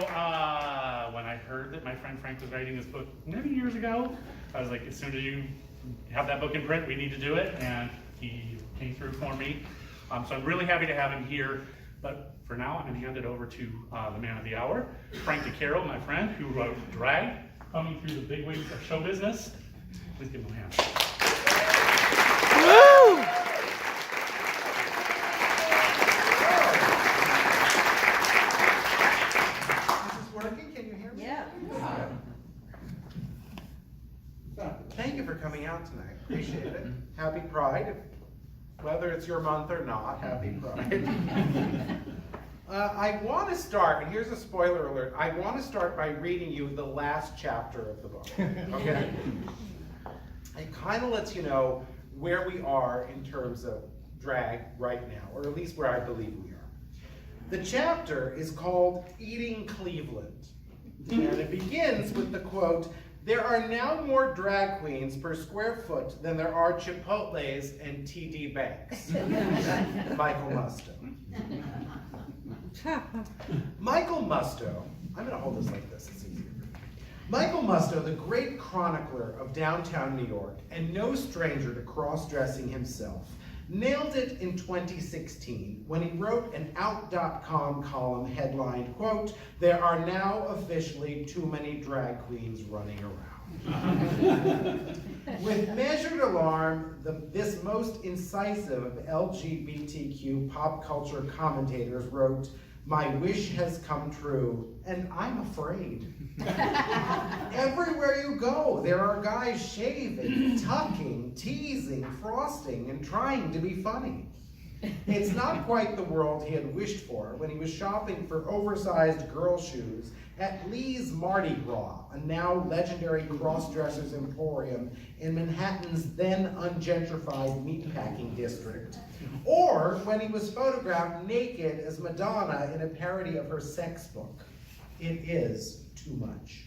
when I heard that my friend Frank was writing this book many years ago, I was like, as soon as you have that book in print, we need to do it, and he came through for me. So I'm really happy to have him here, but for now, I'm going to hand it over to the man of the hour, Frank DeCaro, my friend, who wrote Drag, Coming Through the Big Wigs of Show Business. Please give him a hand. Woo! Is this working? Can you hear me? Yeah. Thank you for coming out tonight. Appreciate it. Happy Pride. Whether it's your month or not, happy Pride. I want to start, and here's a spoiler alert, I want to start by reading you the last chapter of the book, okay? It kind of lets you know where we are in terms of drag right now, or at least where I believe we are. The chapter is called Eating Cleveland, and it begins with the quote, "There are now more drag queens per square foot than there are Chipotles and TD Banks." Michael Musto. Michael Musto, I'm going to hold this like this, it's easier. Michael Musto, the great chronicler of downtown New York, and no stranger to cross-dressing himself, nailed it in 2016 when he wrote an Out.com column headlined, quote, "There are now officially too many drag queens running around." With measured alarm, this most incisive of LGBTQ pop culture commentators wrote, "My wish has come true, and I'm afraid." Everywhere you go, there are guys shaving, tucking, teasing, frosting, and trying to be funny. It's not quite the world he had wished for when he was shopping for oversized girl shoes at Lee's Mardi Gras, a now legendary cross-dressers emporium in Manhattan's then ungentrified meatpacking district. Or when he was photographed naked as Madonna in a parody of her sex book. It is too much.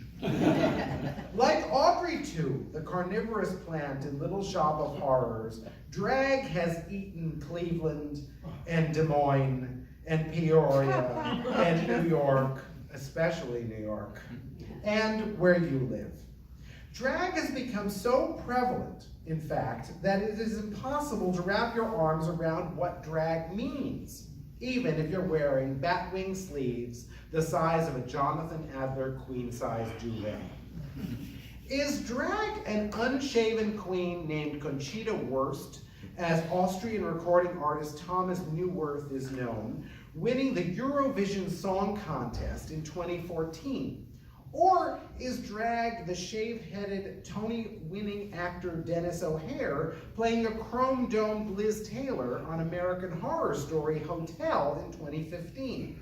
Like Audrey 2, the carnivorous plant in Little Shop of Horrors, drag has eaten Cleveland and Des Moines and Peoria and New York, especially New York, and where you live. Drag has become so prevalent, in fact, that it is impossible to wrap your arms around what drag means, even if you're wearing batwing sleeves the size of a Jonathan Adler queen-size duvet. Is drag an unshaven queen named Conchita Wurst, as Austrian recording artist Thomas Neuwirth is known, winning the Eurovision Song Contest in 2014? Or is drag the shave-headed, Tony-winning actor Dennis O'Hare playing a chrome-domed Liz Taylor on American Horror Story Hotel in 2015?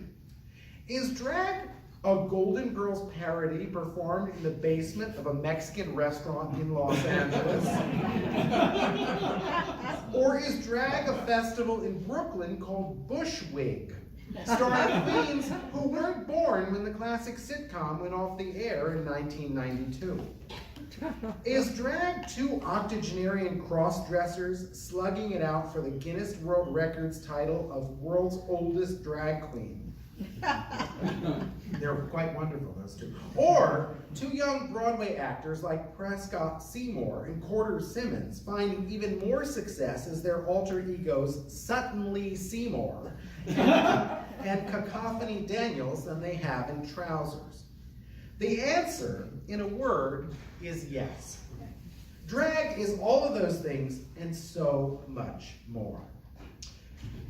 Is drag a Golden Girls parody performed in the basement of a Mexican restaurant in Los Angeles? Or is drag a festival in Brooklyn called Bushwig, starring queens who weren't born when the classic sitcom went off the air in 1992? Is drag two octogenarian cross-dressers slugging it out for the Guinness World Records title of world's oldest drag queen? They're quite wonderful, those two. Or two young Broadway actors like Prescott Seymour and Corder Simmons finding even more success as their alter egos Sutton Lee Seymour and Cacophony Daniels than they have in Trousers. The answer, in a word, is yes. Drag is all of those things and so much more.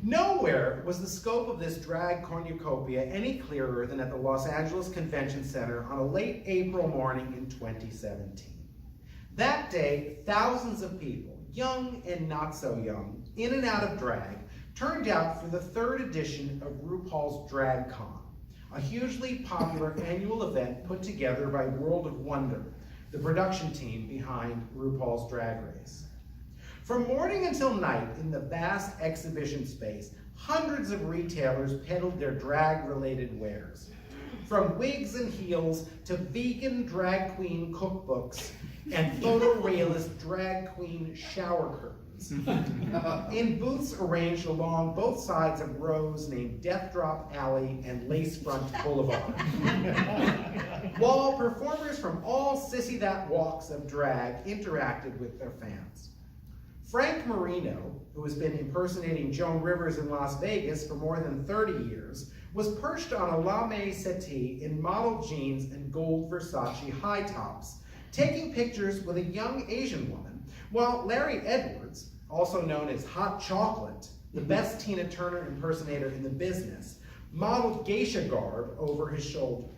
Nowhere was the scope of this drag cornucopia any clearer than at the Los Angeles Convention Center on a late April morning in 2017. That day, thousands of people, young and not so young, in and out of drag, turned out for the third edition of RuPaul's Drag Con, a hugely popular annual event put together by World of Wonder, the production team behind RuPaul's Drag Race. From morning until night in the vast exhibition space, hundreds of retailers peddled their drag-related wares. From wigs and heels to vegan drag queen cookbooks and photorealist drag queen shower curtains. words. In booths arranged along both sides of rows named Death Drop Alley and Lacefront Boulevard. While performers from all sissy that walks of drag interacted with their fans. Frank Marino, who has been impersonating Joan Rivers in Las Vegas for more than 30 years, was perched on a lame settee in model jeans and gold Versace high tops, taking pictures with a young Asian woman, while Larry Edwards, also known as Hot Chocolate, the best Tina Turner impersonator in the business, modeled geisha garb over his shoulder.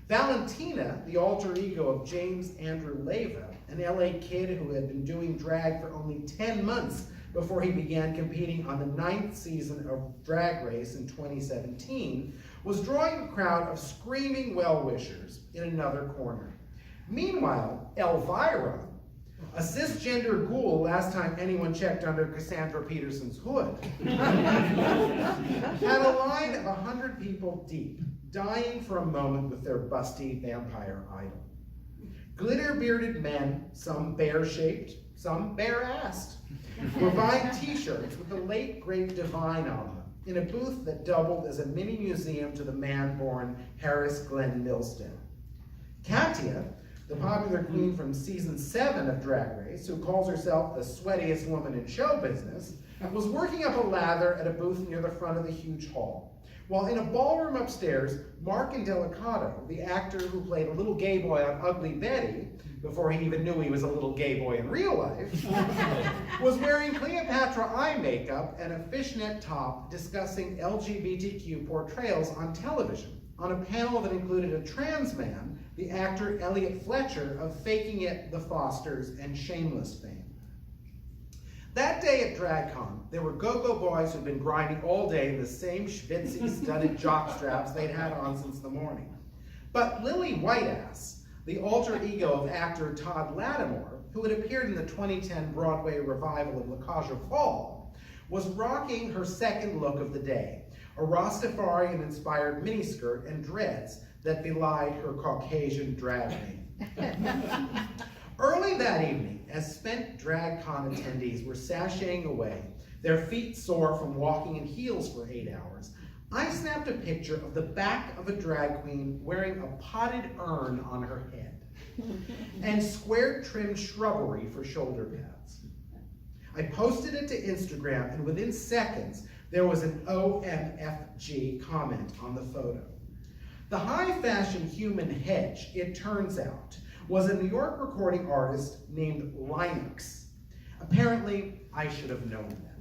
Valentina, the alter ego of James Andrew Leyva, an LA kid who had been doing drag for only 10 months before he began competing on the 9th season of Drag Race in 2017, was drawing a crowd of screaming well-wishers in another corner. Meanwhile, Elvira, a cisgender ghoul last time anyone checked under Cassandra Peterson's hood, had a line of 100 people deep, dying for a moment with their busty vampire idol. Glitter-bearded men, some bear-shaped, some bare-assed, were buying t-shirts with the late great Divine on them in a booth that doubled as a mini museum to the man born Harris Glenn Milstead. Katia, the popular queen from season 7 of Drag Race, who calls herself the sweatiest woman in show business, was working up a lather at a booth near the front of the huge hall. While in a ballroom upstairs, Mark Indelicato, the actor who played a little gay boy on Ugly Betty, before he even knew he was a little gay boy in real life, was wearing Cleopatra eye makeup and a fishnet top discussing LGBTQ portrayals on television, on a panel that included a trans man, the actor Elliot Fletcher of Faking It, The Fosters, and Shameless fame. That day at DragCon, there were go-go boys who'd been grinding all day in the same schwitzy studded jock straps they'd had on since the morning. But Lily Whiteass, the alter ego of actor Todd Lattimore, who had appeared in the 2010 Broadway revival of La Cage aux Folles, was rocking her second look of the day, a Rastafarian-inspired miniskirt and dreads that belied her Caucasian drag name. Early that evening, as spent DragCon attendees were sashaying away, their feet sore from walking in heels for 8 hours, I snapped a picture of the back of a drag queen wearing a potted urn on her head and square trimmed shrubbery for shoulder pads. I posted it to Instagram, and within seconds, there was an OMFG comment on the photo. The high fashion human hedge, it turns out, was a New York recording artist named Linux. Apparently, I should have known that.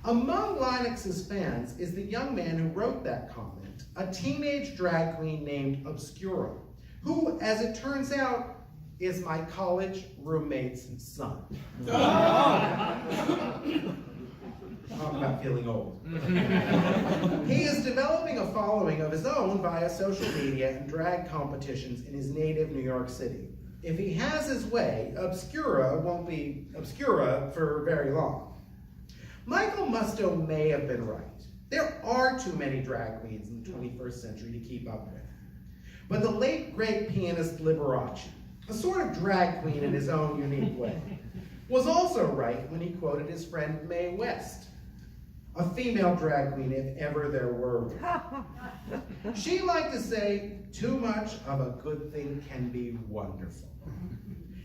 Among Linux's fans is the young man who wrote that comment, a teenage drag queen named Obscura, who, as it turns out, is my college roommate's son. Talk about feeling old. He is developing a following of his own via social media and drag competitions in his native New York City. If he has his way, Obscura won't be Obscura for very long. Michael Musto may have been right. There are too many drag queens in the 21st century to keep up with. But the late great pianist Liberace, a sort of drag queen in his own unique way, was also right when he quoted his friend Mae West, a female drag queen if ever there were one. She liked to say, too much of a good thing can be wonderful.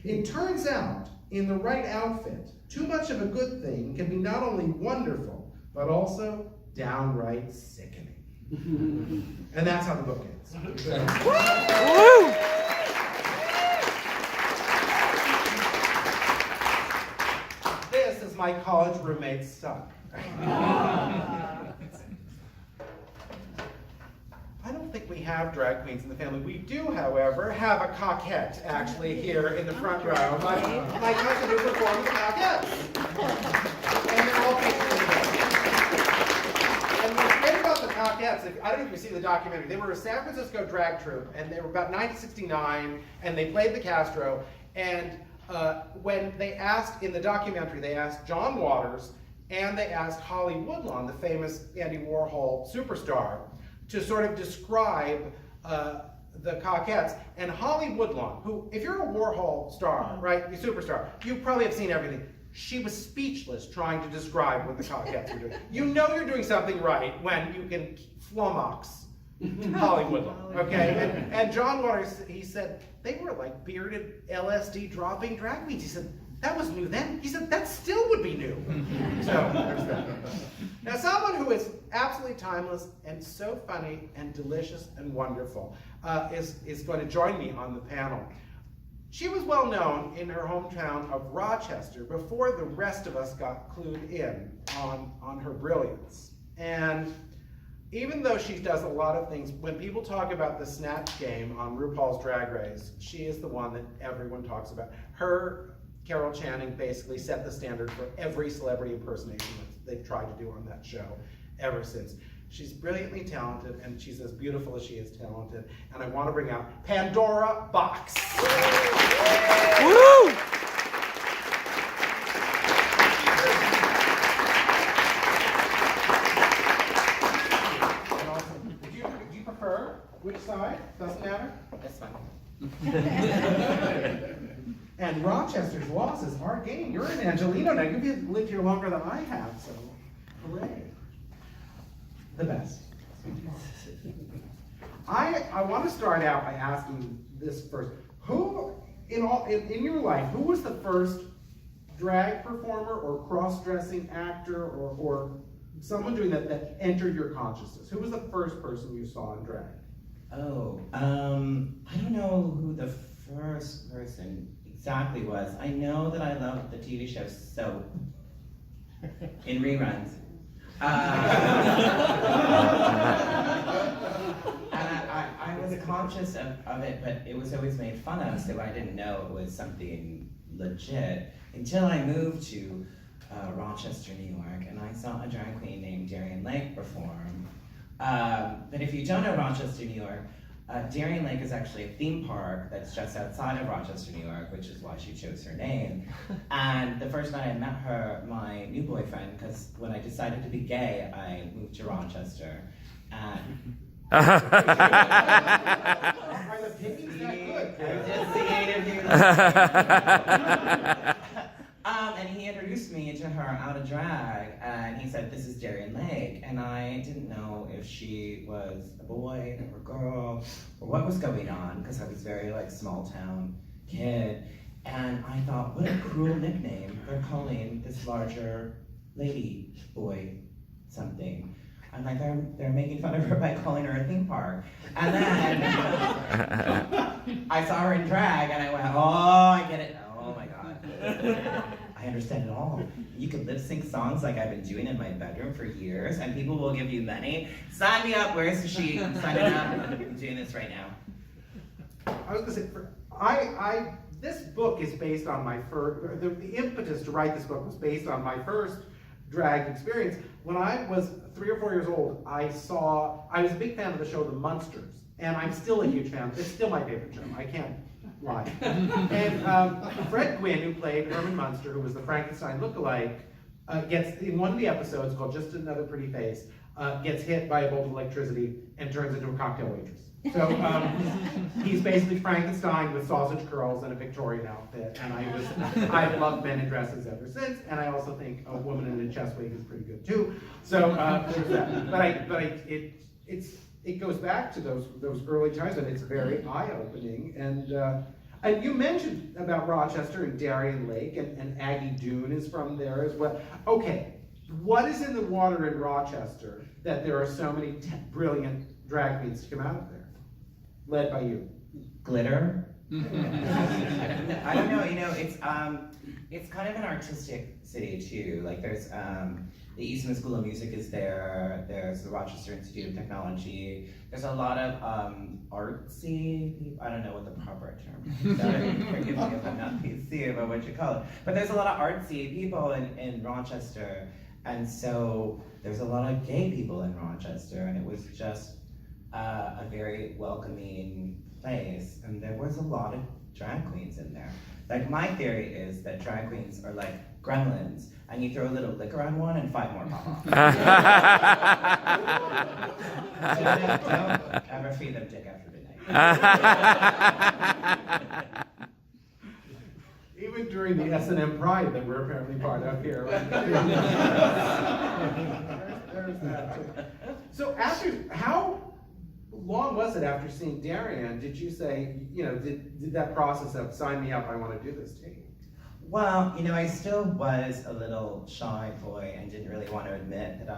It turns out, in the right outfit, too much of a good thing can be not only wonderful, but also downright sickening. And that's how the book ends. This is my college roommate's son. I don't think we have drag queens in the family. We do, however, have a coquette actually here in the front row. My cousin who performs coquettes. And they're all pictured in the book. And what's great about the coquettes, I don't know if you've seen the documentary, they were a San Francisco drag troupe, and they were about 1969, and they played the Castro, and when they asked, in the documentary, they asked John Waters, and they asked Holly Woodlawn, the famous Andy Warhol superstar, to sort of describe the Coquettes. And Holly Woodlawn, who, if you're a Warhol star, right, you're a superstar, you probably have seen everything. she was speechless trying to describe what the Cockettes were doing. You know you're doing something right when you can flummox Hollywood, okay? And John Waters, he said, they were like bearded LSD dropping drag queens. He said, that was new then. He said, that still would be new. So, there's that. Now, someone who is absolutely timeless and so funny and delicious and wonderful is going to join me on the panel. She was well known in her hometown of Rochester before the rest of us got clued in on her brilliance. And even though she does a lot of things, when people talk about the Snatch Game on RuPaul's Drag Race, she is the one that everyone talks about. Her, Carol Channing, basically set the standard for every celebrity impersonation that they've tried to do on that show ever since. She's brilliantly talented, and she's as beautiful as she is talented. And I want to bring out Pandora Boxx. Woo! Do you prefer which side? Doesn't matter? That's fine. And Rochester's loss is hard game. You're in Angelino now. You've lived here longer than I have, so hooray. The best. I want to start out by asking this first. Who, in your life, who was the first drag performer or cross-dressing actor or someone doing that entered your consciousness? Who was the first person you saw in drag? Oh, I don't know who the first person exactly was. I know that I loved the TV show Soap in reruns. I was conscious of it, but it was always made fun of, so I didn't know it was something legit until I moved to Rochester, New York, and I saw a drag queen named Darien Lake perform. But if you don't know Rochester, New York, Darien Lake is actually a theme park that's just outside of Rochester, New York, which is why she chose her name. And the first night I met her, my new boyfriend, because when I decided to be gay, I moved to Rochester. And Are the pictures that good? just seeing and he introduced me to her out of drag, and he said, this is Darien Lake, and I didn't know if she was a boy or a girl, or what was going on, because I was very like small town kid, and I thought, what a cruel nickname, they're calling this larger lady boy something. I'm like, they're making fun of her by calling her a theme park. And then I saw her in drag, and I went, oh, I get it. Oh my God. I understand it all. You can lip sync songs like I've been doing in my bedroom for years, and people will give you money. Sign me up. Where's the sheet? I'm signing up. I'm doing this right now. I was going to say, this book is based on my first, the impetus to write this book was based on my first drag experience. When I was 3 or 4 years old, I was a big fan of the show The Munsters, and I'm still a huge fan. It's still my favorite show. I can't lie. And Fred Gwynne, who played Herman Munster, who was the Frankenstein lookalike, gets, in one of the episodes called Just Another Pretty Face, gets hit by a bolt of electricity and turns into a cocktail waitress. So he's basically Frankenstein with sausage curls and a Victorian outfit, and I've loved men in dresses ever since, and I also think a woman in a chest wig is pretty good too. So there's that. But it goes back to those early times, and it's very eye-opening. And you mentioned about Rochester and Darien Lake, and Aggie Doon is from there as well. Okay, what is in the water in Rochester that there are so many brilliant drag queens to come out of there? Led by you. Glitter? I don't know, it's kind of an artistic city too. Like there's the Eastman School of Music is there, there's the Rochester Institute of Technology, there's a lot of artsy, I don't know what the proper term is, sorry, forgive me if I'm not PC about what you call it, but there's a lot of artsy people in Rochester, and so there's a lot of gay people in Rochester, and it was just a very welcoming place, and there was a lot of drag queens in there. Like my theory is that drag queens are like gremlins, and you throw a little liquor on one and 5 more pop off. Don't ever feed them dick after midnight. Even during the S&M Pride that we're apparently part of here. There's that. So how long was it after seeing Darian? Did you say, did that process of sign me up, I want to do this take? Well, I still was a little shy boy and didn't really want to admit that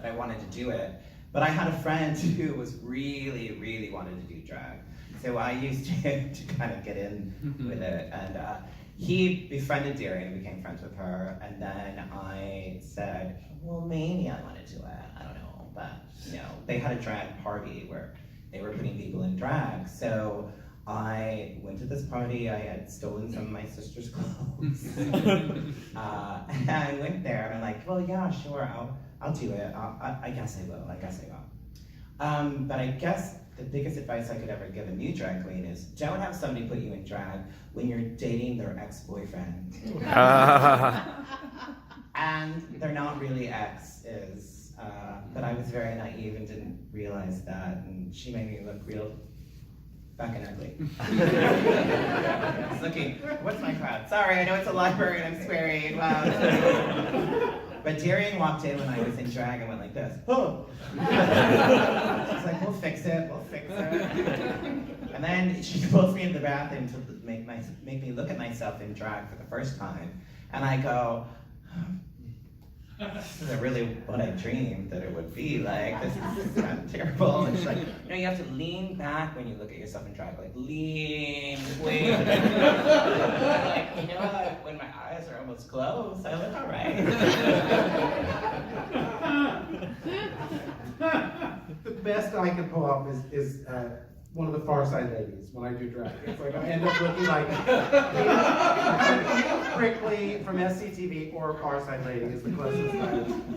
I wanted to do it. But I had a friend who was really, really wanted to do drag. So I used to kind of get in with it. And he befriended Darian and became friends with her. And then I said, well, maybe I want to do it. I don't know. But, they had a drag party where they were putting people in drag. So I went to this party. I had stolen some of my sister's clothes. And I went there and I'm like, well, yeah, sure, I'll do it. I guess I will. But I guess the biggest advice I could ever give a new drag queen is don't have somebody put you in drag when you're dating their ex-boyfriend. And they're not really exes. But I was very naive and didn't realize that. And she made me look real fucking ugly. It's looking, what's my crowd? Sorry, I know it's a library and I'm swearing. Wow. But Darian walked in when I was in drag and went like this. Oh. She's like, we'll fix it. And then she pulls me in the bathroom to make me look at myself in drag for the first time. And I go, this isn't really what I dreamed that it would be like. This is kind of terrible. And she's like, you have to lean back when you look at yourself in drag. Like, lean, wait. Like, what? When my eyes are almost closed, I look all right. The best I can pull up is one of the Far Side ladies when I do drag. It's like I end up looking like either Prickly from SCTV or Far Side lady is the closest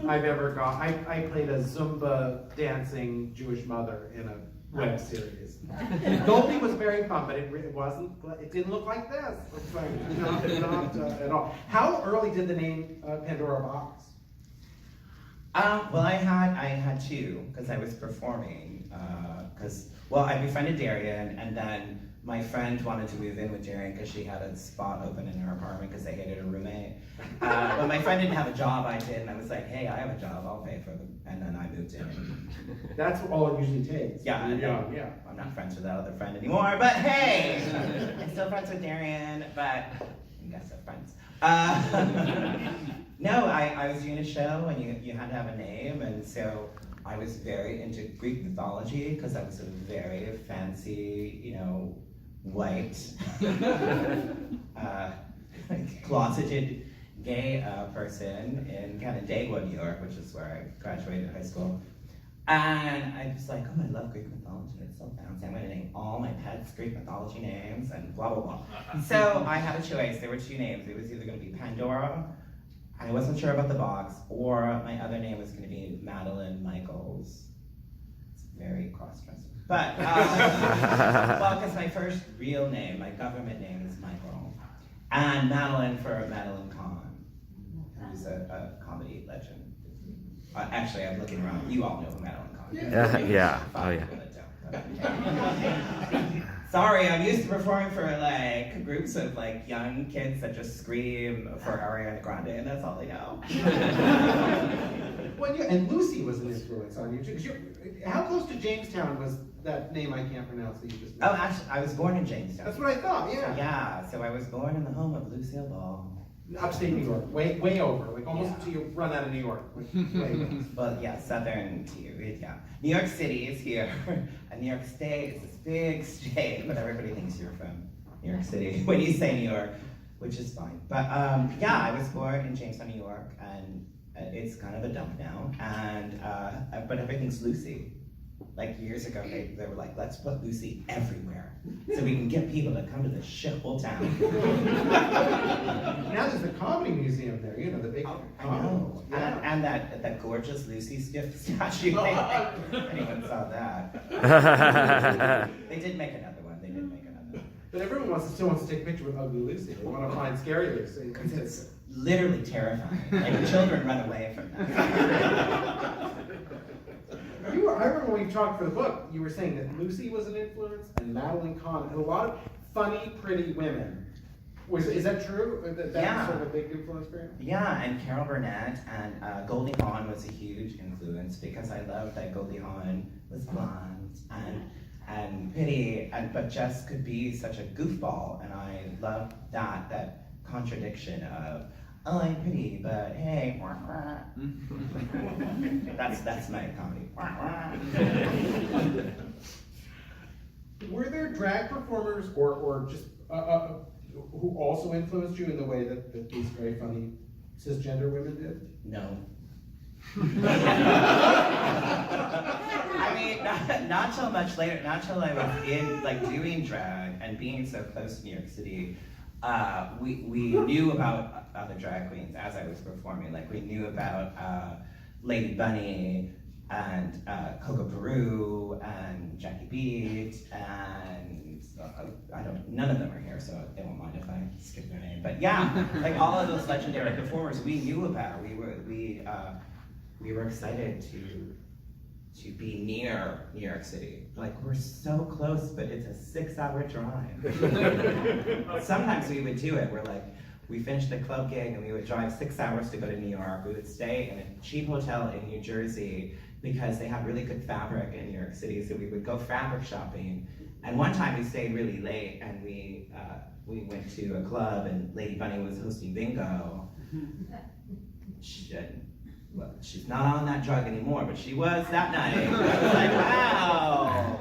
I've ever got. I played a Zumba dancing Jewish mother in a web series. Goldie was very fun, but it didn't look like this. It's like, not at all. How early did the name Pandora Boxx? Well, I had two because I was performing. I befriended Darian, and then my friend wanted to move in with Darian because she had a spot open in her apartment because they hated her roommate. But my friend didn't have a job, I did, and I was like, hey, I have a job, I'll pay for them. And then I moved in. That's all it usually takes. Yeah, I'm not friends with that other friend anymore, but hey, I'm still friends with Darian, but I guess I'm friends. No, I was doing a show and you had to have a name, and so I was very into Greek mythology because I was a very fancy, white, closeted gay person in Canandaigua, New York, which is where I graduated high school. And I was like, oh, I love Greek mythology, it's so fancy. I'm gonna name all my pets Greek mythology names and blah, blah, blah. So I had a choice, there were two names. It was either gonna be Pandora, I wasn't sure about the box, or my other name was gonna be Madeline Michaels. It's very cross-dressing. But, well, because my first real name, my government name is Michael. And Madeline for Madeline Kahn, who's a comedy legend. Actually, I'm looking around. You all know who Madeline Kahn is. Yeah. Oh, yeah. Sorry, I'm used to performing for groups of young kids that just scream for Ariana Grande, and that's all they know. Well, yeah, and Lucy was an influence on you too. How close to Jamestown was that name I can't pronounce that you just mentioned? Oh, actually, I was born in Jamestown. That's what I thought. Yeah. So I was born in the home of Lucille Ball. Upstate New York, way over, almost until you run out of New York. Well, yeah, southern to you, yeah. New York City is here, and New York State is this big state, but everybody thinks you're from New York City when you say New York, which is fine. But yeah, I was born in Jamestown, New York, and it's kind of a dump now, and but everything's Lucy. Years ago, they were like, let's put Lucy everywhere so we can get people to come to this shithole town. Now there's the comedy museum there, the big. I know. Yeah. And that gorgeous Lucy statue. Anyone saw that? They did make another one. But everyone still wants to take a picture with ugly Lucy. They want to find scary Lucy. Because it's literally terrifying. Children run away from that. I remember when we talked for the book, you were saying that Lucy was an influence and Madeline Kahn, and a lot of funny, pretty women Is that true? That's Yeah. sort of a big influence for you? Yeah, and Carol Burnett and Goldie Hawn was a huge influence because I loved that Goldie Hawn was blonde and pretty, but just could be such a goofball, and I loved that contradiction of, oh, I'm pretty, but hey, wah, wah. That's my comedy. Wah, wah. Were there drag performers or just who also influenced you in the way that these very funny cisgender women did? No. I mean, not till much later, not till I was in, like, doing drag and being so close to New York City, we knew about other drag queens as I was performing. Like, we knew about Lady Bunny and Coco Peru and Jackie Beat and none of them are here, so they won't mind if I skip their name. But yeah, like all of those legendary performers we knew about. We were excited to be near New York City. Like, we're so close, but it's a 6-hour drive. Sometimes we would do it. We finished the club gig and we would drive 6 hours to go to New York. We would stay in a cheap hotel in New Jersey because they have really good fabric in New York City, so we would go fabric shopping. And one time we stayed really late and we went to a club and Lady Bunny was hosting bingo. She's not on that drug anymore, but she was that night. I was like, wow.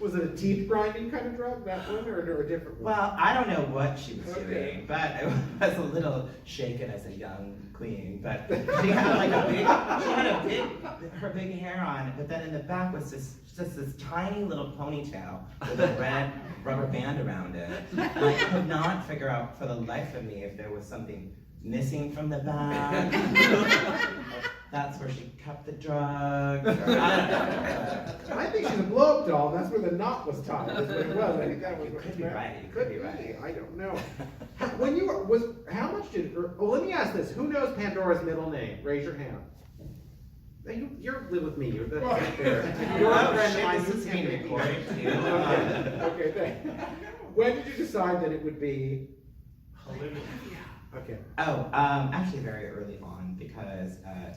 Was it a teeth grinding kind of drug, that one, or a different one? Well, I don't know what she was doing, but I was a little shaken as a young queen. But she had like her big hair on, but then in the back was just this tiny little ponytail with a red rubber band around it. And I could not figure out for the life of me if there was something missing from the back. That's where she kept the drugs. I think she's a blow-up doll. That's where the knot was tied. That's what it was. I think that was. You could be right. You could be right. I don't know. When you were, how much did? Oh, let me ask this: who knows Pandora's middle name? Raise your hand. You're live with me. You're right there. This is being recorded too. Okay. Thanks. When did you decide that it would be? Okay. Oh, actually very early on, because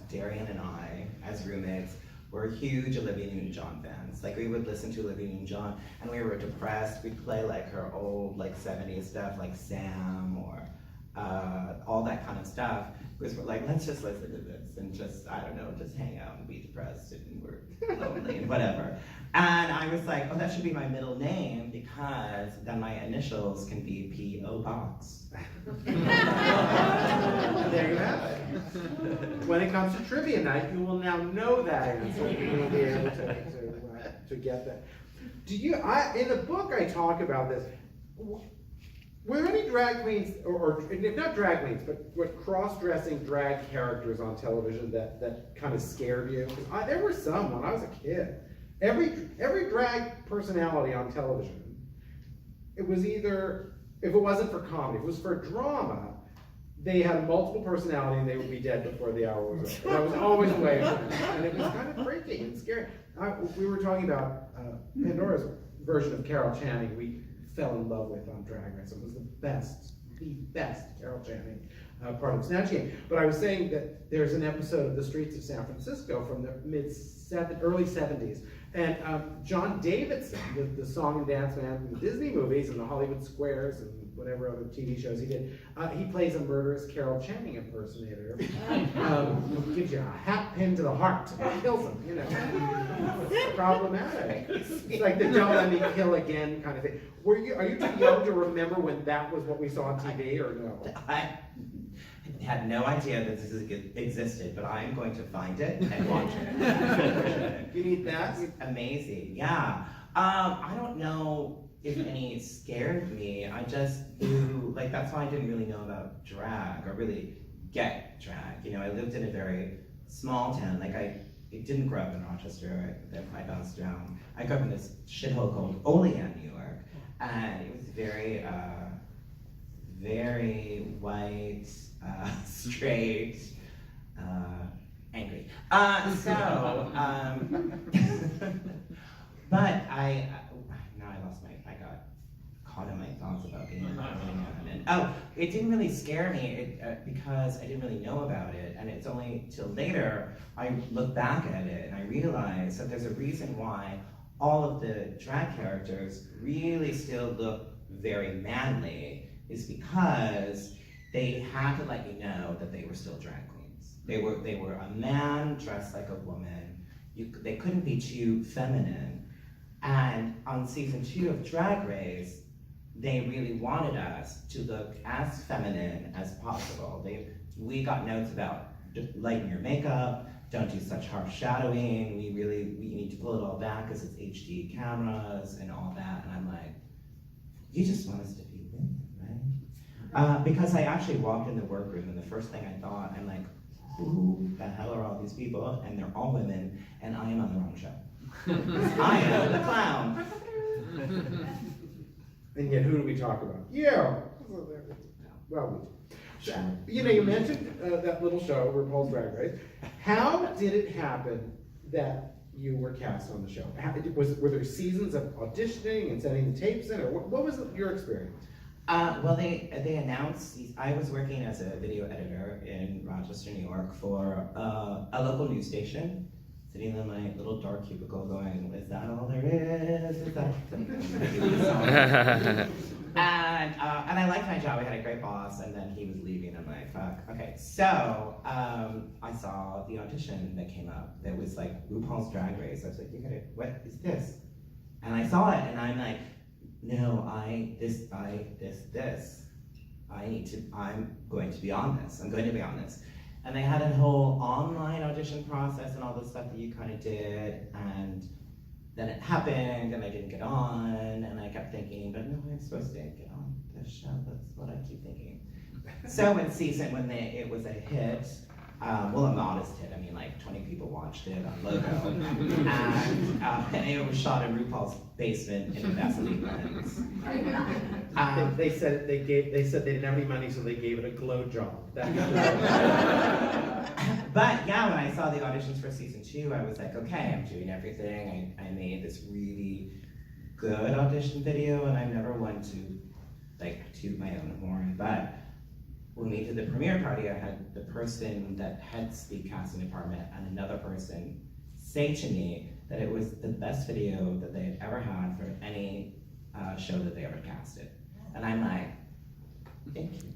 Darian and I, as roommates, were huge Olivia Newton-John fans. Like, we would listen to Olivia Newton-John, and we were depressed. We'd play like her old, like 70s stuff, like Sam, or all that kind of stuff. Because we're like, let's just listen to this and just, I don't know, just hang out and be depressed and we're lonely and whatever. And I was like, oh, that should be my middle name because then my initials can be P.O. Boxx. There you have it. When it comes to trivia night, you will now know that answer. You will be able to get that. Do you? In the book, I talk about this. Were there any drag queens, or if not drag queens, but what cross-dressing drag characters on television that kind of scared you? There were some when I was a kid. Every drag personality on television, it was either, if it wasn't for comedy, if it was for drama, they had multiple personality and they would be dead before the hour was over. That was always the way, and it was kind of freaky and scary. We were talking about Pandora's version of Carol Channing. We fell in love with on Drag Race. It was the best Carol Channing part of Snatch Game. But I was saying that there's an episode of The Streets of San Francisco from the early 70s. And John Davidson, the song and dance man from the Disney movies and the Hollywood Squares and whatever other TV shows he did, he plays a murderous Carol Channing impersonator. Gives you a hat pin to the heart and kills him, you know. It's problematic. It's like the don't let me kill again kind of thing. Are you too young to remember when that was what we saw on TV or no? I had no idea that this existed, but I'm going to find it and watch it. You need that? It's amazing, yeah. I don't know if any scared me. I just knew, like, that's why I didn't really know about drag or really get drag. You know, I lived in a very small town. Like, I didn't grow up in Rochester. I bounced around. I grew up in this shithole called Olean, New York, and it was very, very white, straight, angry. But caught in my thoughts about being a man. And oh, it didn't really scare me because I didn't really know about it. And it's only till later I look back at it and I realize that there's a reason why all of the drag characters really still look very manly, is because they had to let you know that they were still drag queens. They were a man dressed like a woman. They couldn't be too feminine. And on season 2 of Drag Race, they really wanted us to look as feminine as possible. We got notes about lighten your makeup, don't do such harsh shadowing, we need to pull it all back because it's HD cameras and all that. And I'm like, you just want us to be women, right? Because I actually walked in the workroom and the first thing I thought, I'm like, who the hell are all these people? And they're all women, and I am on the wrong show. I am the clown. And yet, who do we talk about? You! Well, you know, you mentioned that little show, RuPaul's Drag Race. How did it happen that you were cast on the show? Were there seasons of auditioning and sending the tapes in, or what was your experience? Well, they announced, I was working as a video editor in Rochester, New York for a local news station, sitting in my little dark cubicle going, is that all there is? Is that and I liked my job, I had a great boss, and then he was leaving, I'm like, fuck. Okay, so I saw the audition that came up that was like RuPaul's Drag Race. I was like, what is this? And I saw it, and I'm like, no, I'm going to be on this. I'm going to be on this. And they had a whole online audition process and all the stuff that you kind of did, and then it happened, and I didn't get on, and I kept thinking, but no, I'm supposed to get on this show. That's what I keep thinking. So when it was a hit, well, a modest hit. I mean, like 20 people watched it on Logo, and it was shot in RuPaul's basement in a Vaseline lens. They said they didn't have any money, so they gave it a glow job. But yeah, when I saw the auditions for season 2, I was like, okay, I'm doing everything. I made this really good audition video, and I'm never one to like toot my own horn, but when we did the premiere party, I had the person that heads the casting department and another person say to me that it was the best video that they had ever had for any show that they ever casted. And I'm like, thank you.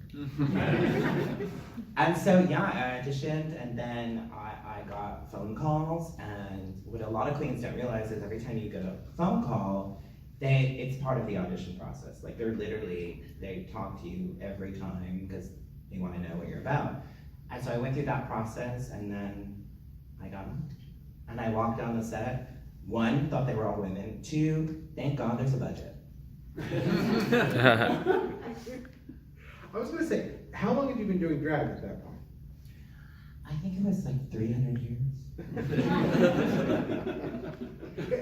And so yeah, I auditioned, and then I got phone calls, and what a lot of queens don't realize is every time you get a phone call, it's part of the audition process. Like they talk to you every time because they want to know what you're about. And so I went through that process, and then I got on. And I walked down the set. 1, thought they were all women. 2, thank God there's a budget. I was going to say, how long have you been doing drag at that point? I think it was like 300 years.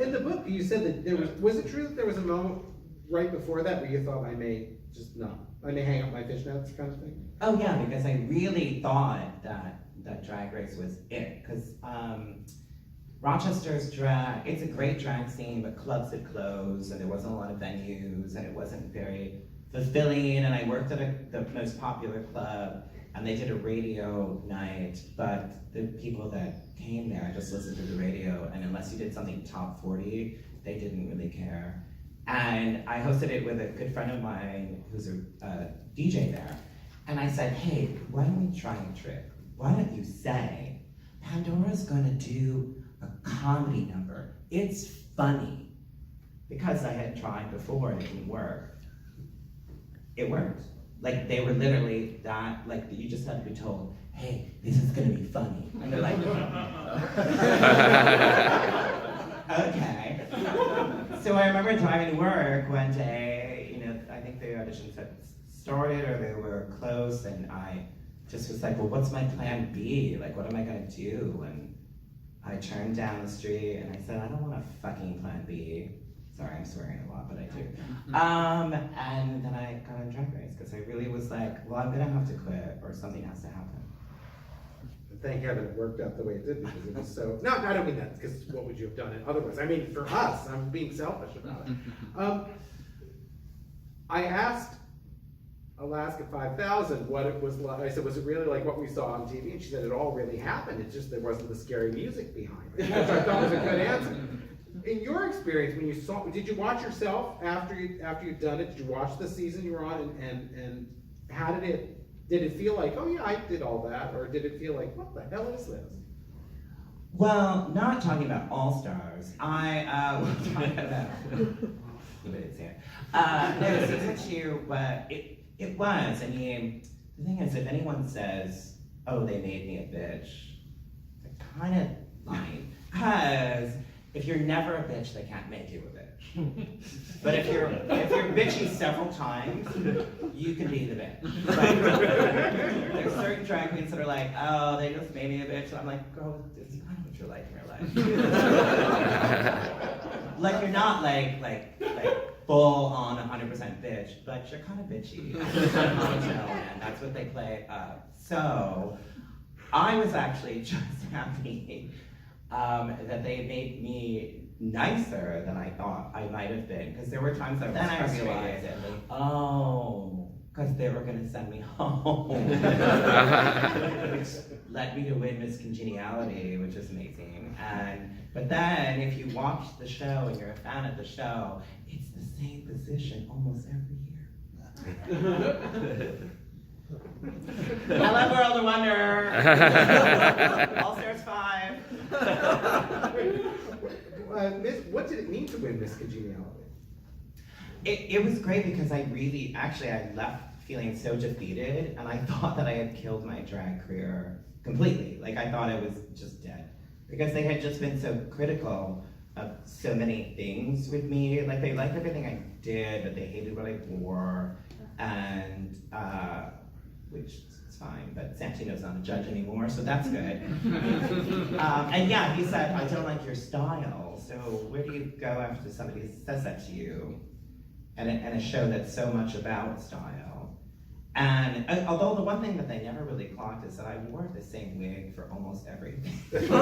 In the book, you said that was it true that there was a moment right before that where you thought I may hang up my fishnets kind of thing? Oh yeah, because I really thought that Drag Race was it. Because Rochester's drag, it's a great drag scene, but clubs had closed, and there wasn't a lot of venues, and it wasn't very fulfilling. And I worked at the most popular club, and they did a radio night, but the people that came there just listened to the radio, and unless you did something top 40, they didn't really care. And I hosted it with a good friend of mine who's a DJ there. And I said, hey, why don't we try a trick? Why don't you say, Pandora's gonna do a comedy number. It's funny. Because I had tried before and it didn't work. It worked. Like they were literally that, like you just had to be told, hey, this is gonna be funny. And they're like, okay. So I remember driving to work one day, I think the auditions had started or they were close, and I just was like, well, what's my plan B? Like, what am I gonna do? And I turned down the street and I said, I don't want a fucking plan B. Sorry, I'm swearing a lot, but I do. And then I got on Drag Race because I really was like, well, I'm gonna have to quit or something has to happen. Thank heaven it worked out the way it did, because it was so, no, I don't mean that, because what would you have done it otherwise? I mean, for us, I'm being selfish about it. I asked Alaska 5000 what it was like. I said, was it really like what we saw on TV? And she said, it all really happened. It's just there wasn't the scary music behind it, which I thought was a good answer. In your experience, when you saw, did you watch yourself after you'd done it? Did you watch the season you were on, and how did it feel like, oh yeah, I did all that, or did it feel like, what the hell is this? Well, not talking about All Stars. I was talking about. No, season 2, but it was. I mean, the thing is, if anyone says, "Oh, they made me a bitch," they're kind of lying. Because if you're never a bitch, they can't make you a bitch. But if you're bitchy several times, you can be the bitch. Like, there's certain drag queens that are like, "Oh, they just made me a bitch." And I'm like, "Girl, it's kind of what you're like in real life." Like you're not like full on 100% bitch, but you're kind of bitchy. And that's what they play up. So I was actually just happy that they made me nicer than I thought I might have been, because there were times that then I realized, oh, because they were going to send me home, which led me to win Miss Congeniality, which is amazing. But then, if you watch the show and you're a fan of the show, it's the same position almost every year. I love World of Wonder. All Stars 5. What did it mean to win Miss Congeniality? It was great because I left feeling so defeated, and I thought that I had killed my drag career completely. Like, I thought I was just dead. Because they had just been so critical of so many things with me. Like, they liked everything I did, but they hated what I wore. And, which is fine, but Santino's not a judge anymore, so that's good. And yeah, he said, I don't like your style, so where do you go after somebody says that to you? And a show that's so much about style. And although the one thing that they never really clocked is that I wore the same wig for almost everything. Because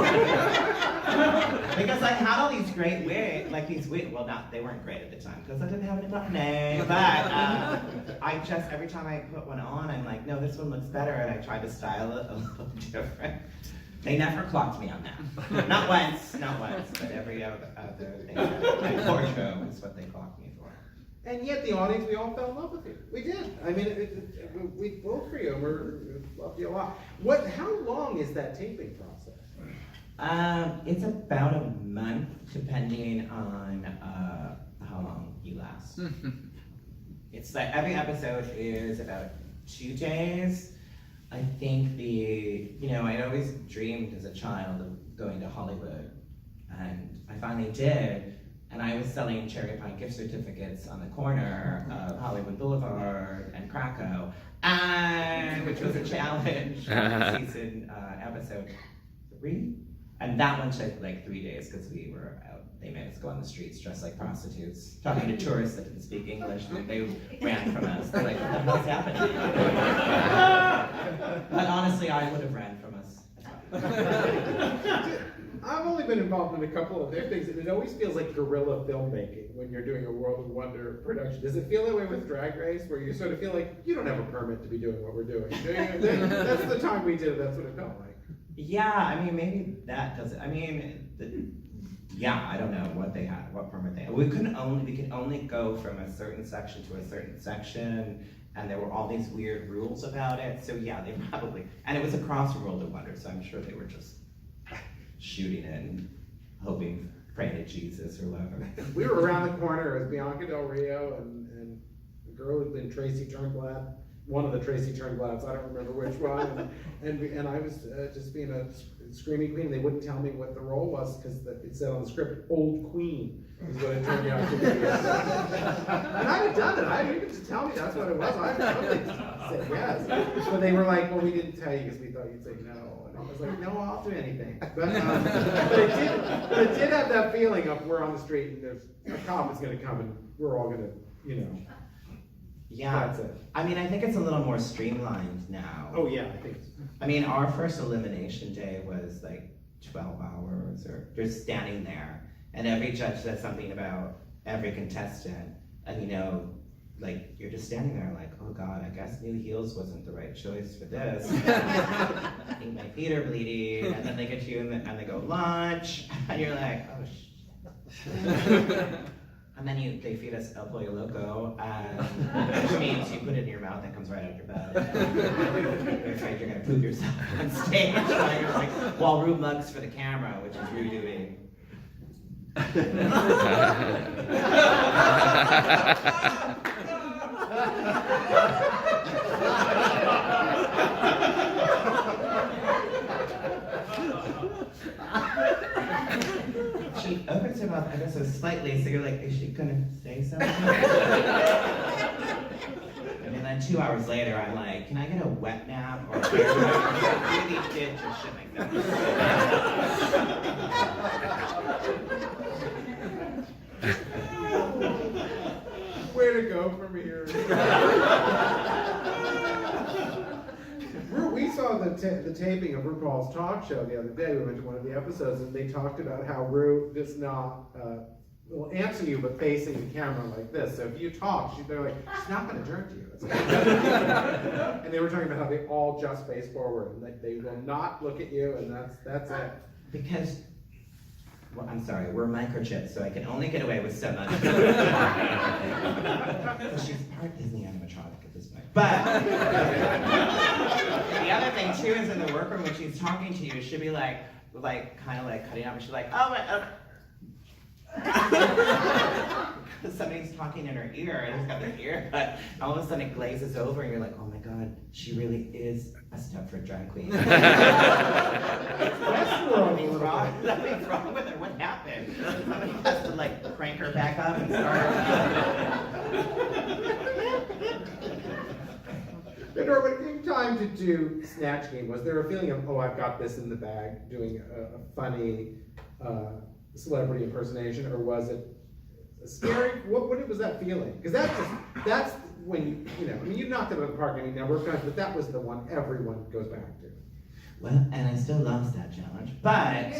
I had all these great wigs, well, they weren't great at the time because I didn't have any money, but every time I put one on, I'm like, no, this one looks better, and I tried to style it a little different. They never clocked me on that. Not once, but every other thing. My wardrobe is what they clocked me for. And yet the audience, we all fell in love with you. We did. I mean, we voted for you, and we loved you a lot. How long is that taping process? It's about a month, depending on how long you last. It's like every episode is about 2 days. I think I'd always dreamed as a child of going to Hollywood, and I finally did. And I was selling cherry pie gift certificates on the corner of Hollywood Boulevard and Krakow, which was a challenge season episode 3. And that one took like 3 days because we were out. They made us go on the streets dressed like prostitutes, talking to tourists that didn't speak English. They ran from us. They're like, what the hell's happening? But honestly, I would have ran from us. I've only been involved in a couple of their things, and it always feels like guerrilla filmmaking when you're doing a World of Wonder production. Does it feel that way with Drag Race, where you sort of feel like you don't have a permit to be doing what we're doing? That's the time we did it, that's what it felt like. Yeah, I mean, maybe that does it. I mean, I don't know what they had, what permit they had. We could only go from a certain section to a certain section, and there were all these weird rules about it. So yeah, they probably, and it was across World of Wonder, so I'm sure they were just shooting it and hoping, praying to Jesus or whatever. We were around the corner as Bianca Del Rio and the girl who'd been Tracy Turnblad, one of the Tracy Turnblads, I don't remember which one, and I was just being a screaming queen. They wouldn't tell me what the role was because it said on the script, Old Queen is what it turned out to be. And I'd have done it. You could just tell me that's what it was. I said yes. But they were like, well, we didn't tell you because we thought you'd say no. I was like, no, I'll do anything. But it did have that feeling of we're on the street and there's a cop is going to come and we're all going to, Yeah, that's it. I mean, I think it's a little more streamlined now. Oh yeah, I think so. I mean, our first elimination day was like 12 hours, or just standing there, and every judge said something about every contestant, and like, you're just standing there like, oh God, I guess new heels wasn't the right choice for this. I think my feet are bleeding, and then they get you and they go, lunch, and you're like, oh shit. And then they feed us El Pollo Loco, which means you put it in your mouth and it comes right out your butt. You're afraid you're gonna poop yourself on stage, while Rue mugs for the camera, which is Rue doing. She opens her mouth ever so slightly, so you're like, is she gonna say something? And then 2 hours later, I'm like, can I get a wet nap? Or I really did just shit like that. Way to go from here. We saw the taping of RuPaul's talk show the other day. We went to one of the episodes, and they talked about how Ru does not will answer you, but facing the camera like this. So if you talk, they're like, she's not going to turn to you. And they were talking about how they all just face forward, and they will not look at you, and that's it. Because, well, I'm sorry, we're microchipped, so I can only get away with so much. So she's part Disney animatronic at this point. But the other thing too is in the workroom when she's talking to you, she'll be like kind of like cutting up, and she's like, oh my. Somebody's talking in her ear, and it's got their ear, but all of a sudden it glazes over, and you're like, oh my God, she really is a Stepford drag queen. Nothing's wrong with her. What happened? Somebody has to like crank her back up and start. Pandora, when it came time to do Snatch Game, was there a feeling of, oh, I've got this in the bag, doing a funny celebrity impersonation, or was it scary? What was that feeling? Because that's when you know, I mean, you knocked it out of the park. I mean, now we're friends, but that was the one everyone goes back to. Well, and I still lost that challenge, but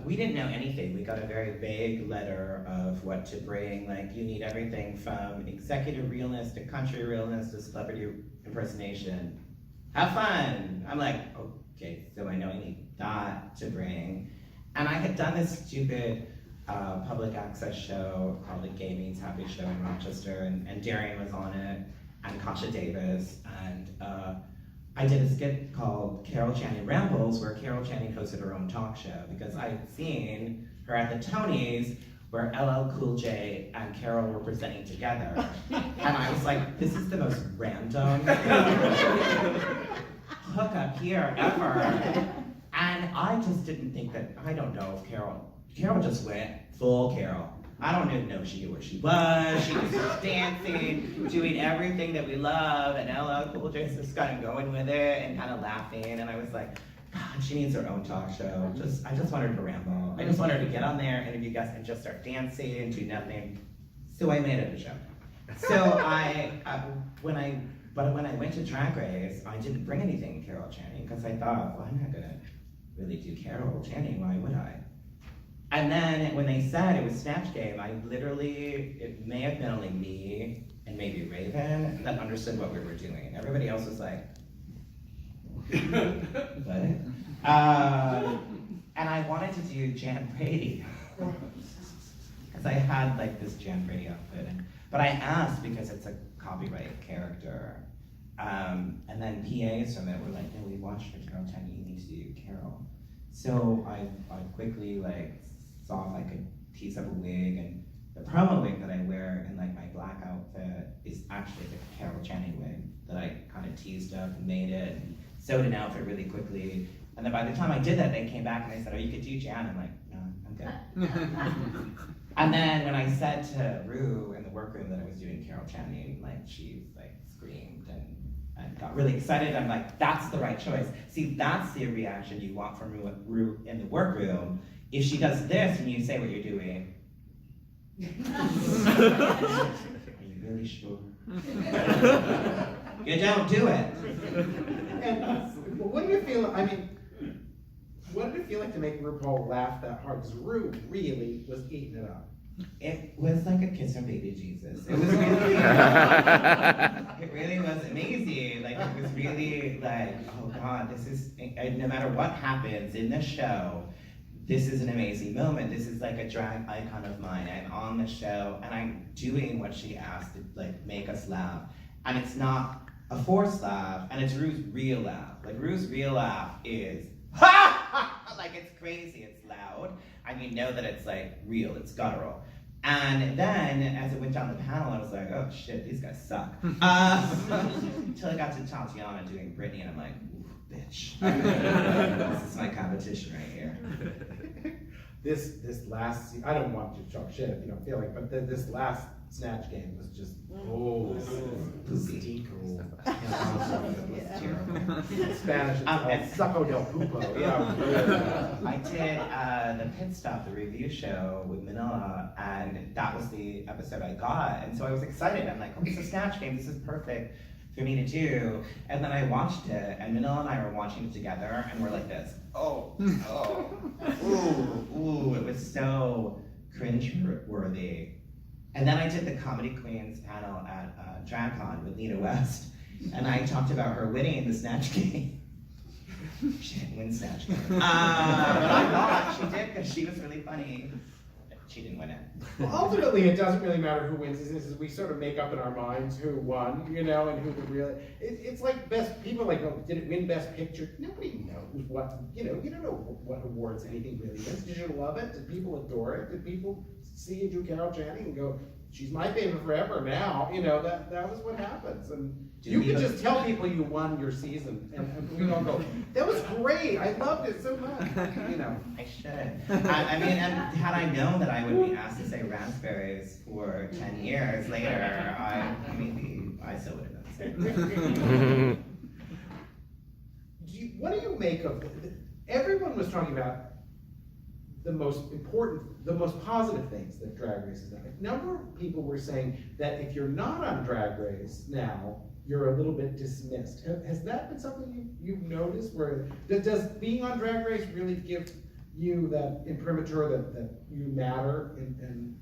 we didn't know anything. We got a very vague letter of what to bring. Like, you need everything from executive realness to country realness to celebrity impersonation. Have fun. I'm like, okay, so I know I need that to bring. And I had done this stupid public access show called the Gay Means Happy Show in Rochester, and Darian was on it, and Kasha Davis, and I did a skit called Carol Channing Rambles, where Carol Channing hosted her own talk show, because I had seen her at the Tonys, where LL Cool J and Carol were presenting together. And I was like, this is the most random hookup here ever. And I just didn't think that, I don't know if Carol just went full Carol. I don't even know if she knew where she was. She was just dancing, doing everything that we love, and LL Cool J just kind of going with it and kind of laughing. And I was like, God, she needs her own talk show. I just want her to ramble. I just want her to get on there, interview guests, and just start dancing and do nothing. So I made it a show. So when I went to Drag Race, I didn't bring anything Carol Channing, because I thought, well, I'm not gonna really do Carol Channing. Why would I? And then when they said it was Snatch Game, it may have been only me and maybe Raven that understood what we were doing. Everybody else was like, what? And I wanted to do Jan Brady, because I had like this Jan Brady outfit, but I asked because it's a copyright character. And then PAs from it were like, no, we watched for Carol Channing, you need to do Carol. So I quickly like saw if I could tease up a wig, and the promo wig that I wear in like my black outfit is actually the Carol Channing wig that I kind of teased up and made it and sewed an outfit really quickly. And then by the time I did that, they came back and they said, oh, you could do Jan. I'm like, no, I'm good. And then when I said to Rue in the workroom that I was doing Carol Channing, like she like screamed and got really excited. I'm like, that's the right choice. See, that's the reaction you want from Rue in the workroom. If she does this and you say what you're doing, are you really sure? You don't do it. And what do you feel? I mean, what did it feel like to make RuPaul laugh that hard? Because Ru really was eating it up. It was like a kiss from baby Jesus. It was really, it really was amazing. Like, it was really like, oh God, this is, no matter what happens in the show, this is an amazing moment. This is like a drag icon of mine. I'm on the show and I'm doing what she asked to like make us laugh. And it's not a forced laugh, and it's Ru's real laugh. Like Ru's real laugh is, like it's crazy, it's loud, and you know that it's like real, it's guttural. And then, as it went down the panel, I was like, oh shit, these guys suck. Until I got to Tatiana doing Britney, and I'm like, ooh, bitch. This is my competition right here. This last, I don't want to talk shit if you don't feel like, but this last Snatch game was just, Pussy. Spanish, it's Saco del Pupo. Yeah. I did the pit stop, the review show with Manila, and that was the episode I got, and so I was excited. I'm like, oh, it's a Snatch game, this is perfect for me to do. And then I watched it, and Manila and I were watching it together, and we're like this, ooh, it was so cringe-worthy. And then I did the Comedy Queens panel at DragCon with Nina West, and I talked about her winning the Snatch game. She didn't win Snatch game. But I thought she did because she was really funny. She didn't win it. Well, ultimately, it doesn't really matter who wins. We sort of make up in our minds who won, you know, and who the real. It's like people like, oh, did it win Best Picture? Nobody knows what, you know. You don't know what awards anything really is. Did you love it? Did people adore it? Did people see DeCaro Channing and go, she's my favorite forever now? You know, that was what happens. And you can just tell people you won your season, and we don't go, that was great, I loved it so much, you know. I should. I mean, and had I known that I would be asked to say raspberries for 10 years later, I still would have done the same. What do you make of, everyone was talking about the most positive things that Drag Race has done. A number of people were saying that if you're not on Drag Race now, you're a little bit dismissed. Has that been something you've noticed? Where does being on Drag Race really give you that imprimatur that you matter in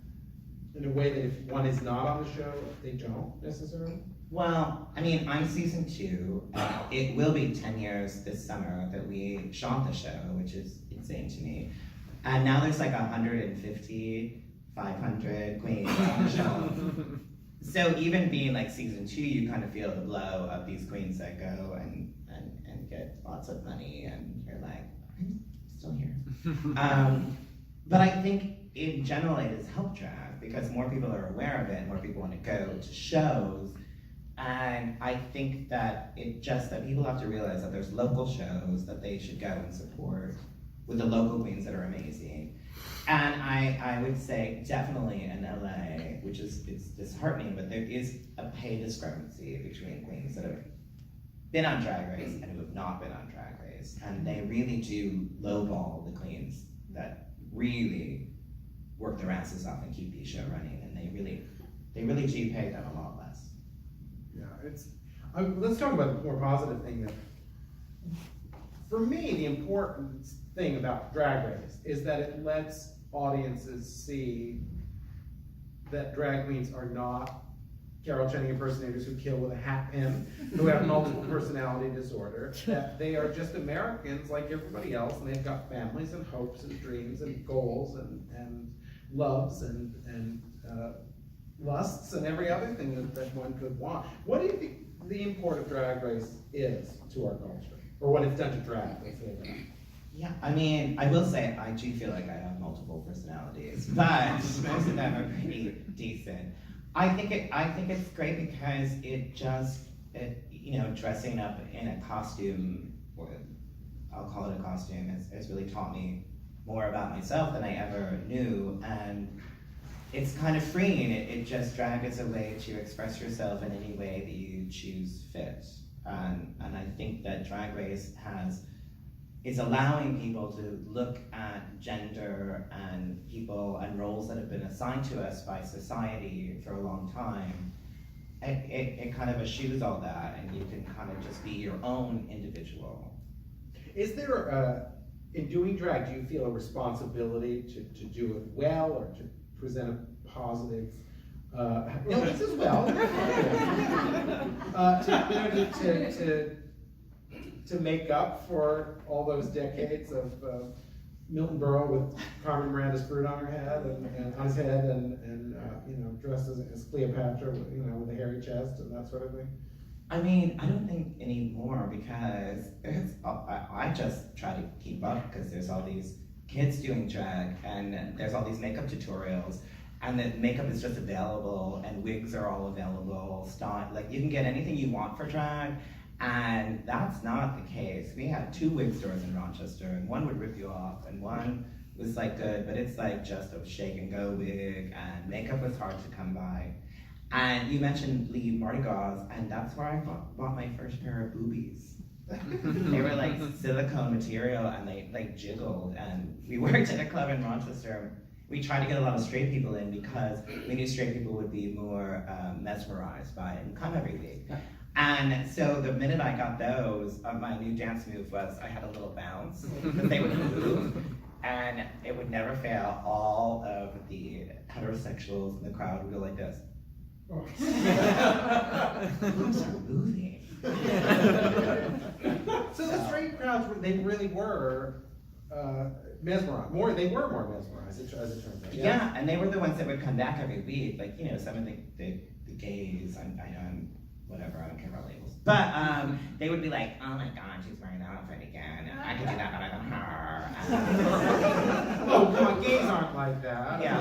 a way that if one is not on the show, they don't necessarily? Well, I mean, I'm season 2. It will be 10 years this summer that we shot the show, which is insane to me. And now there's like 150, 500 queens on the show. So even being like season 2, you kind of feel the blow of these queens that go and get lots of money, and you're like, I'm still here. But I think in general it has helped drag because more people are aware of it, more people want to go to shows. And I think that that people have to realize that there's local shows that they should go and support with the local queens that are amazing. And I would say definitely in LA, which is it's disheartening, but there is a pay discrepancy between queens that have been on Drag Race and who have not been on Drag Race. And they really do lowball the queens that really work their asses off and keep the show running. And they really do pay them a lot less. Yeah, let's talk about the more positive thing that, for me, the important thing about Drag Race is that it lets audiences see that drag queens are not Carol Channing impersonators who kill with a hat pin, who have multiple personality disorder, that they are just Americans like everybody else, and they've got families and hopes and dreams and goals and loves and lusts and every other thing that one could want. What do you think the import of Drag Race is to our culture? Or what it's done to drag, let's say that. Yeah, I mean, I will say I do feel like I have multiple personalities, but most of them are pretty decent. I think it's great because dressing up in a costume, or I'll call it a costume, has really taught me more about myself than I ever knew, and it's kind of freeing. It just drag is a way to express yourself in any way that you choose fit, and I think that Drag Race is allowing people to look at gender and people and roles that have been assigned to us by society for a long time. It kind of eschews all that, and you can kind of just be your own individual. Is there, in doing drag, do you feel a responsibility to do it well, or present a positive illness as well. To make up for all those decades of Milton Berle with Carmen Miranda's fruit on her head and on his head and dressed as Cleopatra, with a hairy chest and that sort of thing. I mean, I don't think anymore because I just try to keep up because there's all these kids doing drag and there's all these makeup tutorials and the makeup is just available and wigs are all available. Like you can get anything you want for drag, and that's not the case. We had 2 wig stores in Rochester and one would rip you off and one was like good, but it's like just a shake and go wig and makeup was hard to come by. And you mentioned Lee Mardi Gras, and that's where I bought my first pair of boobies. They were like silicone material and they like jiggled, and we worked at a club in Rochester. We tried to get a lot of straight people in because we knew straight people would be more mesmerized by it and come every week. And so the minute I got those, my new dance move was I had a little bounce, but they would move, and it would never fail. All of the heterosexuals in the crowd would go like this. Boobs are moving. So the straight crowds, they really were mesmerized. They were more mesmerized, as it turns out. Yeah, and they were the ones that would come back every week. Like, some of the gays, I'm whatever, I don't care about labels. But they would be like, oh my God, she's wearing that outfit again. And I could do that better than her. Oh, come on, gays aren't like that. Yeah.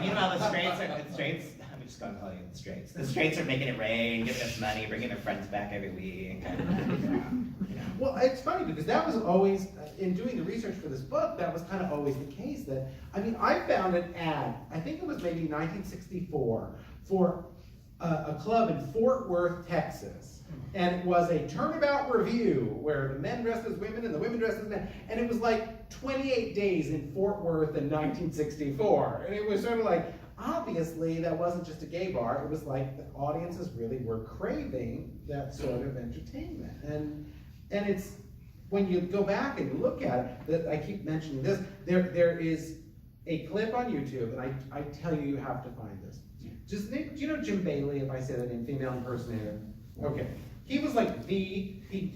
And the straights, I'm just gonna call you the straights. The straights are making it rain, giving us money, bringing their friends back every week. Well, it's funny because that was always, in doing the research for this book, that was kind of always the case. I found an ad, I think it was maybe 1964, for a club in Fort Worth, Texas. And it was a turnabout review where the men dressed as women and the women dressed as men. And it was like 28 days in Fort Worth in 1964. And it was sort of like, obviously that wasn't just a gay bar. It was like the audiences really were craving that sort of entertainment. And it's, when you go back and look at it, that I keep mentioning this, there is a clip on YouTube, and I tell you, you have to find this. Do you know Jim Bailey, if I say that name, female impersonator? Okay. He was like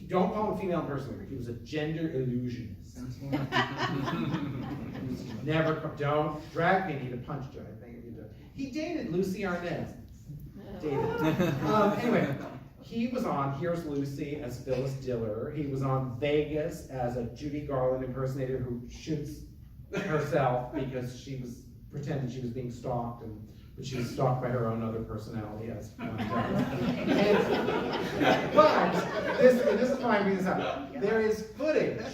don't call him female impersonator, he was a gender illusionist. Don't drag me, need a punch to it. He dated Lucy Arnaz. Anyway, he was on Here's Lucy as Phyllis Diller. He was on Vegas as a Judy Garland impersonator who shoots herself because she was pretending she was being stalked, but she was stalked by her own other personality as one does. But this is why I'm bringing this up. There is footage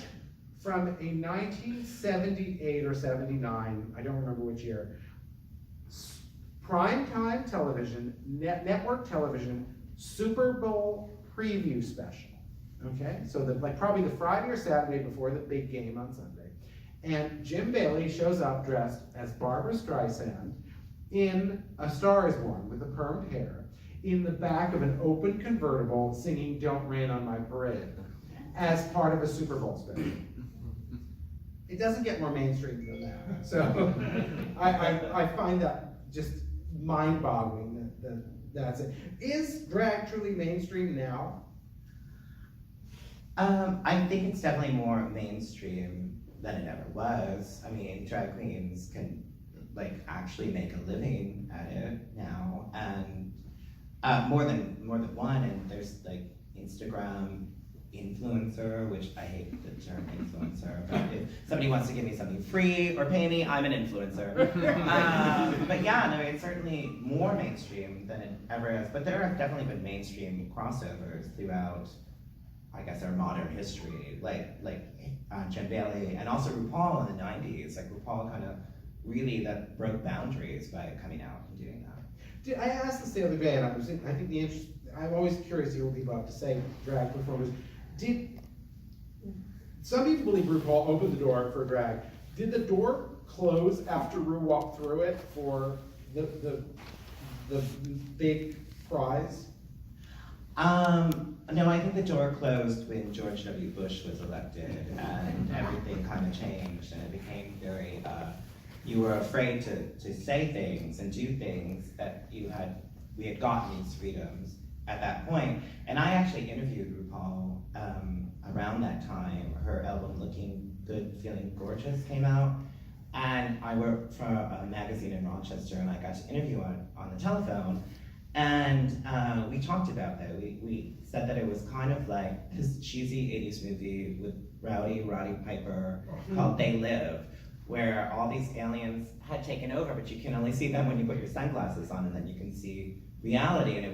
from a 1978 or 79, I don't remember which year, primetime television, network television, Super Bowl preview special. Okay, so probably the Friday or Saturday before the big game on Sunday. And Jim Bailey shows up dressed as Barbra Streisand in A Star Is Born with the permed hair, in the back of an open convertible singing Don't Rain on My Parade as part of a Super Bowl special. It doesn't get more mainstream than that. So I find that just mind-boggling that's it. Is drag truly mainstream now? I think it's definitely more mainstream than it ever was. I mean, drag queens can actually make a living at it now, and more than one. And there's Instagram influencer, which I hate the term influencer, but if somebody wants to give me something free or pay me, I'm an influencer. But yeah, no, it's certainly more mainstream than it ever is. But there have definitely been mainstream crossovers throughout, I guess, our modern history, like Jim Bailey and also RuPaul in the 90s. RuPaul kind of really broke boundaries by coming out and doing that. I asked this the other day, and I think I'm always curious to hear what people have to say, drag performers. Some people believe RuPaul opened the door for drag. Did the door close after Ru walked through it for the big prize? No, I think the door closed when George W. Bush was elected, and everything kind of changed, and it became very you were afraid to say things and do things that we had gotten these freedoms at that point. And I actually interviewed RuPaul around that time. Her album Looking Good, Feeling Gorgeous came out. And I worked for a magazine in Rochester, and I got to interview on the telephone. And we talked about that. We said that it was kind of like this cheesy 80s movie with Roddy Piper called They Live, where all these aliens had taken over, but you can only see them when you put your sunglasses on, and then you can see reality. And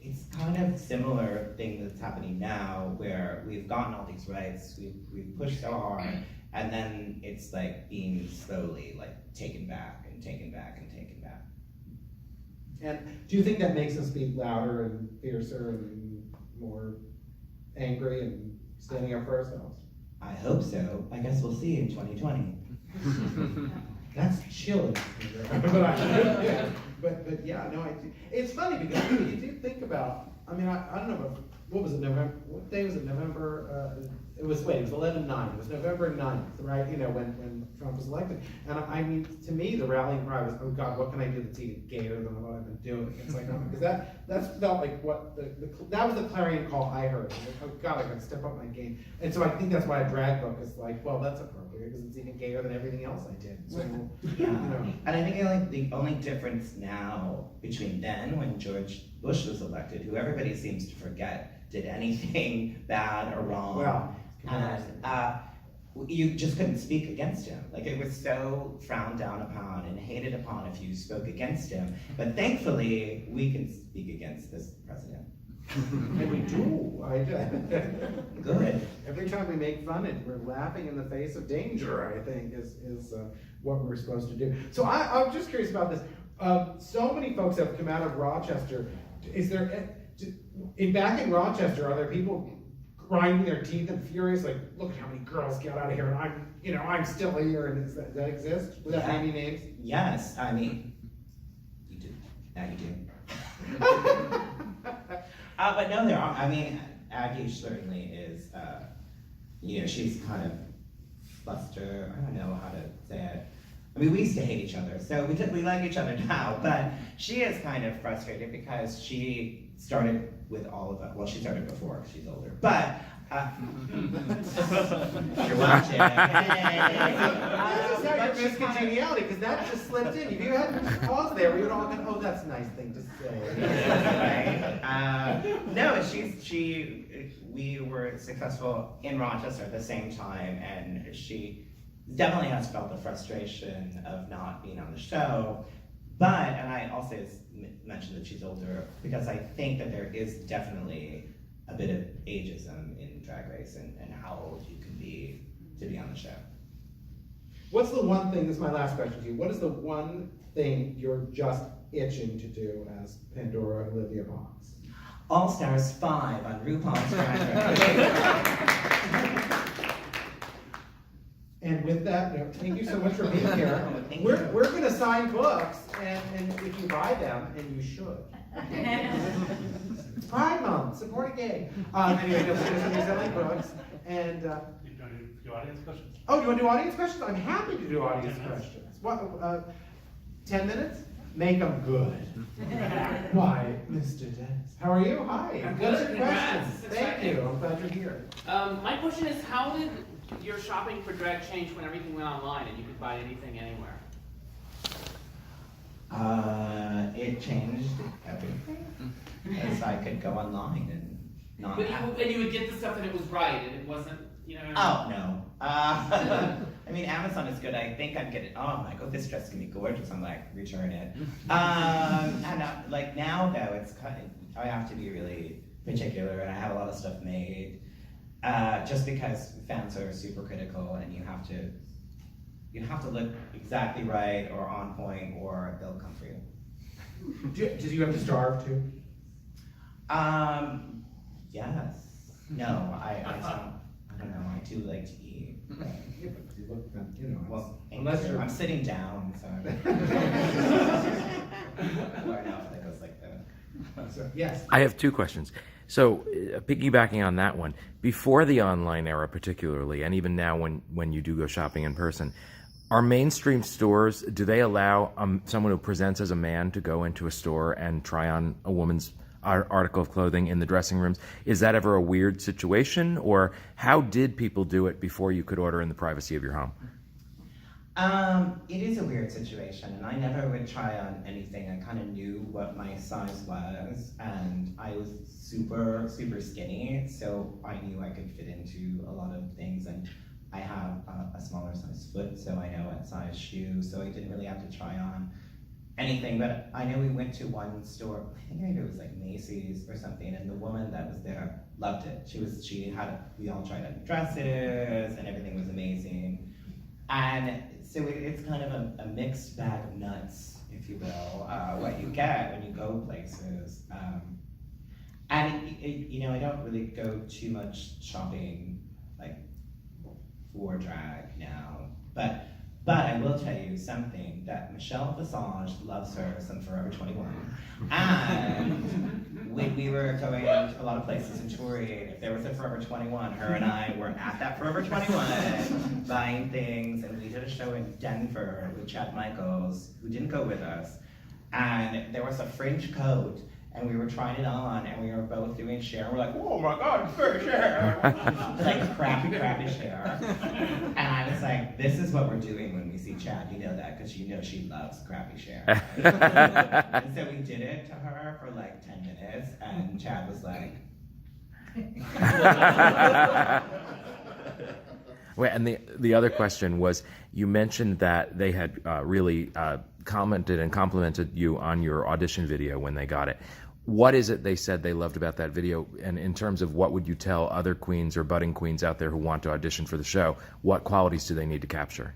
it's kind of similar thing that's happening now, where we've gotten all these rights, we've pushed so hard, and then it's like being slowly like taken back and taken back and taken back. And do you think that makes us be louder and fiercer and more angry and standing up for ourselves? I hope so. I guess we'll see in 2020. That's chilling. but yeah, no, it's funny because you do think about, I mean, I don't know, what was it, November, what day was it, November, it was 11/9, it was November 9th, right, you know, when Trump was elected. And I mean, to me, the rallying cry was, oh God, what can I do that's even gayer than what I've been doing? It's like, because that felt like what, that was the clarion call I heard. Like, oh God, I gotta step up my game. And so I think that's why a drag book is like, well, that's appropriate, because it's even gayer than everything else I did. So, Yeah, you know. and I think the only difference now between then, when George Bush was elected, who everybody seems to forget did anything bad or wrong, Well, and you just couldn't speak against him. Like, it was so frowned down upon and hated upon if you spoke against him. But thankfully, we can speak against this president. and we do. Good. Every time we make fun of it, we're laughing in the face of danger, I think, is what we're supposed to do. So I'm just curious about this. So many folks have come out of Rochester. Is there, back in Rochester, are there people grinding their teeth and furious, like, look how many girls get out of here, and I'm still here, and does that exist? Without naming names? Yes, I mean, you do. Now you do. But no, there are. I mean, Aggie certainly is, she's kind of flustered. I don't know how to say it. I mean, we used to hate each other, so we like each other now, but she is kind of frustrated because she started with all of it. Well, she started before, she's older, but you're watching. This is how your Miss Congeniality, because that just slipped in. If you hadn't paused there, we would all go, oh, that's a nice thing to say. Right? No, we were successful in Rochester at the same time, and she definitely has felt the frustration of not being on the show. But, and I also mentioned that she's older, because I think that there is definitely a bit of ageism in Drag Race and how old you can be to be on the show. What's the one thing, this is my last question to you, what is the one thing you're just itching to do as Pandora Olivia Boxx? All Stars 5 on RuPaul's Drag Race. And with that note, thank you so much for being here. Thank We're you. going to sign books, and if you buy them, and you should. Pride Month, support a gay. Anyway, we're going to be selling books, and You want to do audience questions? oh, do you want to do audience questions? I'm happy to do audience questions. What? 10 minutes? Make them good. Why, Mr. Dennis? How are you? Hi. I'm What's good. your Congrats. question? Thank you. I'm glad you're here. My question is, how did your shopping for drag change when everything went online and you could buy anything anywhere? It changed everything. Because I could go online and not But have. you would get the stuff and it was right and it wasn't, you know. Oh, no. I mean, Amazon is good. I think I'm getting, I'm like, oh, this dress can be gorgeous. I'm like, return it. And like now, though, it's kind of, I have to be really particular, and I have a lot of stuff made. Just because fans are super critical, and you have to look exactly right or on point, or they'll come for you. Did you have to starve too? Yes. No, I don't know. I do like to eat. Yeah, but you look, you know, Well, unless you're. I'm sitting down, so I wear an outfit that goes like that. So, yes. I have two questions. So, piggybacking on that one, before the online era particularly, and even now when you do go shopping in person, Are mainstream stores, do they allow someone who presents as a man to go into a store and try on a woman's article of clothing in the dressing rooms? Is that ever a weird situation, or how did people do it before you could order in the privacy of your home? It is a weird situation, and I never would try on anything. I kind of knew what my size was, and I was super, super skinny, so I knew I could fit into a lot of things, and I have a smaller size foot, so I know what size shoe, so I didn't really have to try on anything. But I know we went to one store, I think maybe it was like Macy's or something, and the woman that was there loved it. We all tried on dresses, and everything was amazing. And so it's kind of a mixed bag of nuts, if you will, what you get when you go places. And I don't really go too much shopping, like, for drag now, but I will tell you something, that Michelle Visage loves her some Forever 21, and when we were going to a lot of places and touring, if there was a Forever 21, her and I were at that Forever 21 buying things, and we did a show in Denver with Chad Michaels, who didn't go with us, and there was a fringe coat, and we were trying it on, and we were both doing Cher, and we're like, oh my God, it's for Cher! Like crappy Cher. And I was like, this is what we're doing when we see Chad, you know that, because you know she loves crappy Cher. Right? And so we did it to her for like 10 minutes, and Chad was like... Well, and the other question was, you mentioned that they had really commented and complimented you on your audition video when they got it. What is it they said they loved about that video? And in terms of what would you tell other queens or budding queens out there who want to audition for the show, what qualities do they need to capture?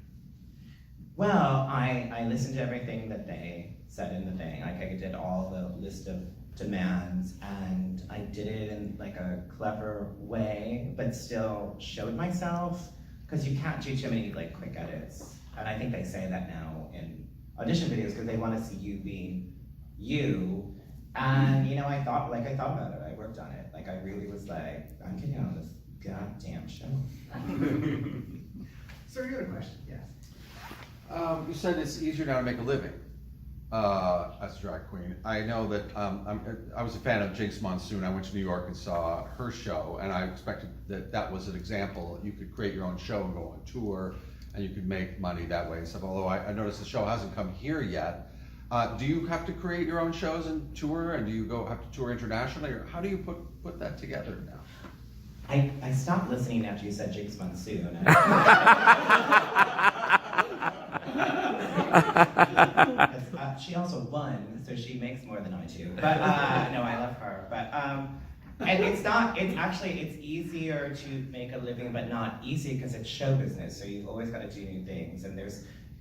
Well, I listened to everything that they said in the thing. Like, I did all the list of demands, and I did it in like a clever way, but still showed myself, because you can't do too many like quick edits. And I think they say that now in audition videos, because they want to see you being you. And I thought about it, I worked on it. Like, I really was like, I'm getting on this goddamn show. Sir, you had a question, yes. You said it's easier now to make a living as a drag queen. I know that I was a fan of Jinx Monsoon. I went to New York and saw her show, and I expected that was an example. You could create your own show and go on tour, and you could make money that way and stuff. Although I noticed the show hasn't come here yet. Do you have to create your own shows and tour, and do you have to tour internationally, or how do you put that together now? I stopped listening after you said Jinx Monsoon. She also won, so she makes more than I do. But no, I love her. But and it's easier to make a living, but not easy, because it's show business. So you've always got to do new things. And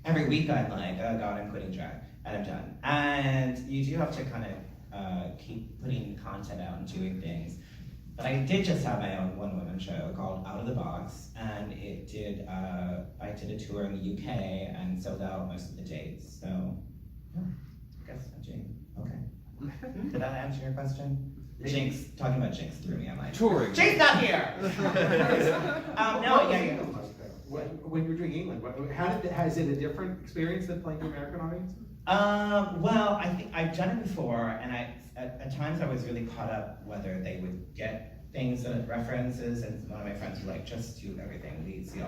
every week I'm like, oh God, I'm quitting drag, and I'm done. And you do have to kind of keep putting content out and doing things. But I did just have my own one-woman show called Out of the Box, and I did a tour in the UK and sold out most of the dates. So, yeah, I guess I'm doing okay. Did that answer your question? Jinx, talking about Jinx threw me. I'm like, Touring. Jinx not here. No, yeah. When you're doing England, is it a different experience than playing to American audiences? Well, I think I've done it before, and at times I was really caught up whether they would get things that references, and one of my friends were like, just do everything. We see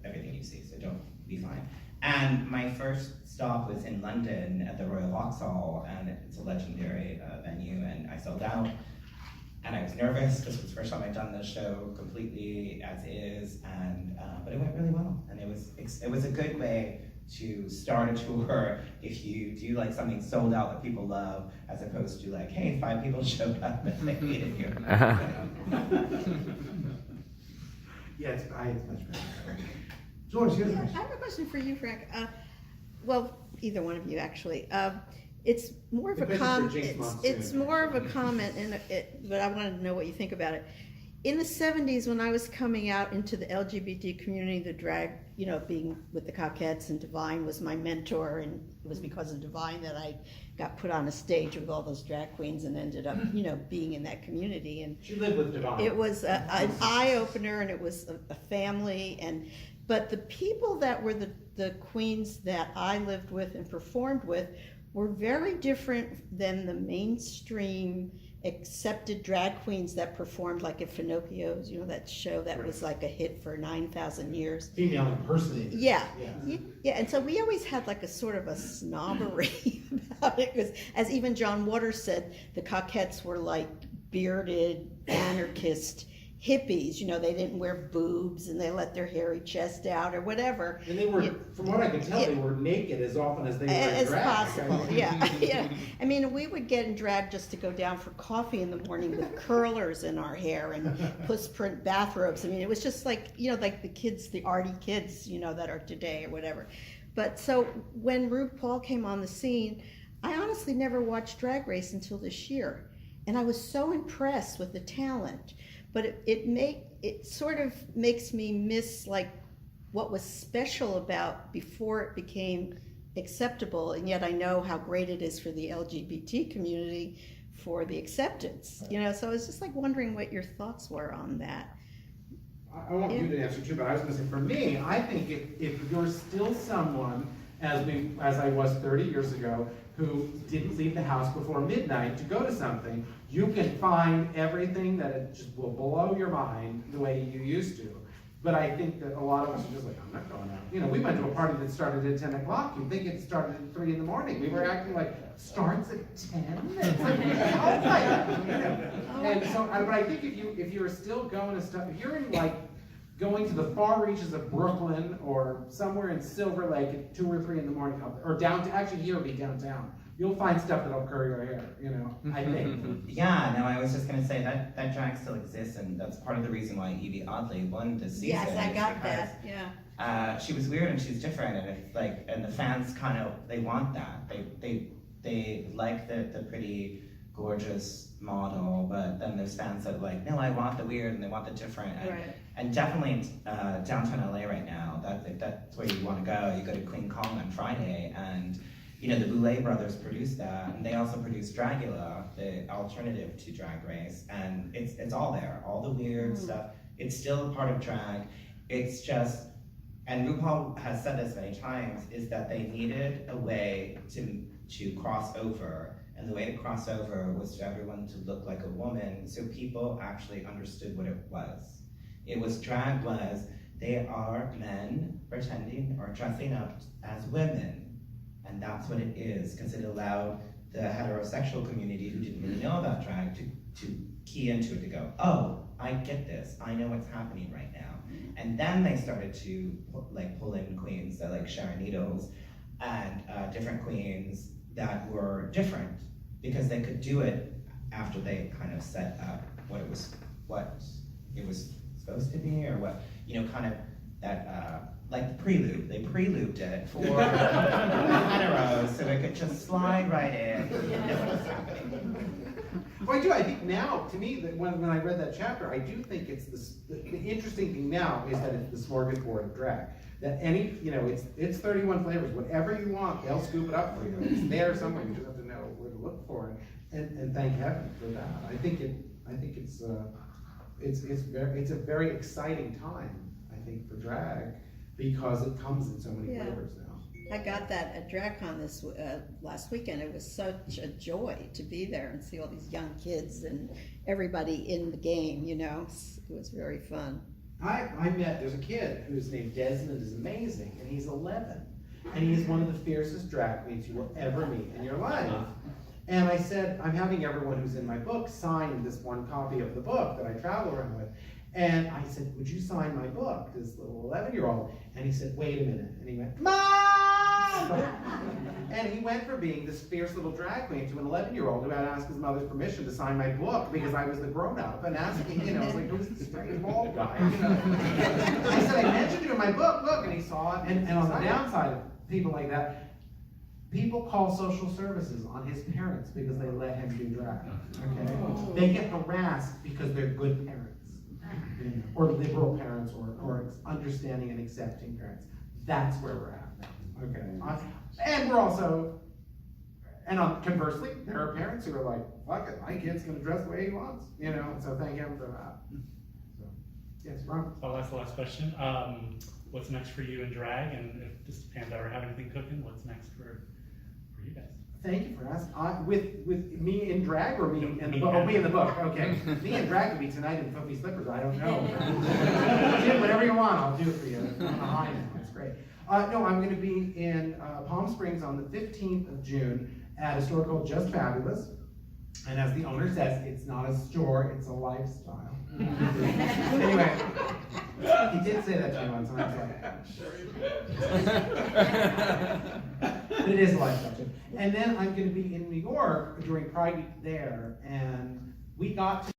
everything you see, so don't be fine. And my first stop was in London at the Royal Vauxhall, and it's a legendary venue, and I sold out. And I was nervous, because it was the first time I'd done the show completely as is, but it went really well. And it was a good way to start a tour if you do like something sold out that people love, as opposed to like, hey, 5 people showed up and they hated you. Yeah, it's much better. George, you have a Yeah, I question? have a question for you, Frank. Well, either one of you actually. It's more of The a question for Jinx Monsoon. it's more of a comment, but I wanted to know what you think about it. In the 70s, when I was coming out into the LGBT community, the drag, being with the Coquettes, and Divine was my mentor, and it was because of Divine that I got put on a stage with all those drag queens and ended up, being in that community. And She lived with Devon. it was an eye-opener, and it was a family, and But the people that were the queens that I lived with and performed with were very different than the mainstream accepted drag queens that performed like at Finocchio's, you know, that show that was like a hit for 9,000 years. Female impersonators. Yeah. Yeah. Yeah, and so we always had like a sort of a snobbery about it, because as even John Waters said, the Coquettes were like bearded anarchist hippies, you know, they didn't wear boobs and they let their hairy chest out or whatever. And they were, from what I could tell, they were naked as often as they were in As drag. possible, yeah, yeah. I mean, we would get in drag just to go down for coffee in the morning with curlers in our hair and puss print bathrobes. I mean, it was just like, you know, like the kids, the arty kids, you know, that are today or whatever. But so when RuPaul came on the scene, I honestly never watched Drag Race until this year. And I was so impressed with the talent. But it sort of makes me miss like what was special about before it became acceptable, and yet I know how great it is for the LGBT community for the acceptance, you know, so I was just like wondering what your thoughts were on that. I want you to answer too, but I was gonna say, for me, I think if you're still someone, as I was 30 years ago, who didn't leave the house before midnight to go to something, you can find everything that it just will blow your mind the way you used to. But I think that a lot of us are just like, I'm not going out. You know, we went to a party that started at 10 o'clock. You'd think it started at 3 in the morning. We were acting like, starts at 10? It's like, oh my God, you know. And so, but I think if you're still going to stuff, if you're in like, going to the far reaches of Brooklyn or somewhere in Silver Lake at 2 or 3 in the morning, or downtown, actually here would be downtown, you'll find stuff that'll curl your hair, you know, I think. Yeah, no, I was just gonna say that drag still exists, and that's part of the reason why Evie Oddly won this season. Yes, I is got because, that, yeah. she was weird and she's different, and it's like, and the fans kind of, they want that. They like the pretty, gorgeous model, but then there's fans that are like, no, I want the weird and they want the different. And, Right. and definitely downtown LA right now, that's where you want to go. You go to Queen Kong on Friday, and you know the Boulet brothers produced that, and they also produced Dragula, the alternative to Drag Race, and it's all there, all the weird stuff. It's still a part of drag. It's just, and RuPaul has said this many times, is that they needed a way to cross over. And the way to cross over was for everyone to look like a woman, so people actually understood what it was. It was, drag was, they are men pretending or dressing up as women. And that's what it is, because it allowed the heterosexual community who didn't really know about drag to key into it, to go, oh, I get this, I know what's happening right now. And then they started to pull in queens that like Sharon Needles and different queens that were different, because they could do it after they kind of set up what it was supposed to be, or what, you know, kind of that, like the prelude. They preluded it for heteros, so it could just slide right in and know what was happening. Well, I do. I think now, to me, that when I read that chapter, I do think it's the interesting thing now is that it's the smorgasbord of drag. That any, you know, it's 31 flavors. Whatever you want, they'll scoop it up for you. It's there somewhere. You just have to know where to look for it. And thank heaven for that. I think it's a very exciting time, I think, for drag, because it comes in so many flavors now. I got that at DragCon this last weekend. It was such a joy to be there and see all these young kids and everybody in the game, you know. It was very fun. There's a kid who's named Desmond, is amazing, and he's 11. And he is one of the fiercest drag queens you will ever meet in your life. And I said, I'm having everyone who's in my book sign this one copy of the book that I travel around with. And I said, would you sign my book, this little 11-year-old? And he said, wait a minute. And he went, Mom! And he went from being this fierce little drag queen to an 11-year-old who had to ask his mother's permission to sign my book because I was the grown-up, and asking, you know, I was like, who's this strange bald guy? You know? I said, I mentioned you in my book, look, and he saw it. And on the downside of people like that, people call social services on his parents because they let him do drag, okay? They get harassed because they're good parents, you know, or liberal parents, or understanding and accepting parents. That's where we're at now, okay? And we're also, and conversely, there are parents who are like, fuck it, my kid's gonna dress the way he wants, you know, so thank him for that. So, yes, Ron? So that's the last question. what's next for you in drag, and if this Pandora have anything cooking, what's next for you guys? Thank you for asking. With me in drag or me in the Me book? Oh, and- me in the book, okay. Me in drag could be tonight in Fluffy Slippers, I don't know. Jim, whatever you want, I'll do it for you. I'm on a high now, it's great. No, I'm gonna be in Palm Springs on the 15th of June at a store called Just Fabulous. And as the owner says, it's not a store, it's a lifestyle. Anyway, he did say that to me once, and I was like, but it is a lifestyle too. And then I'm going to be in New York during Pride Week there, and we got to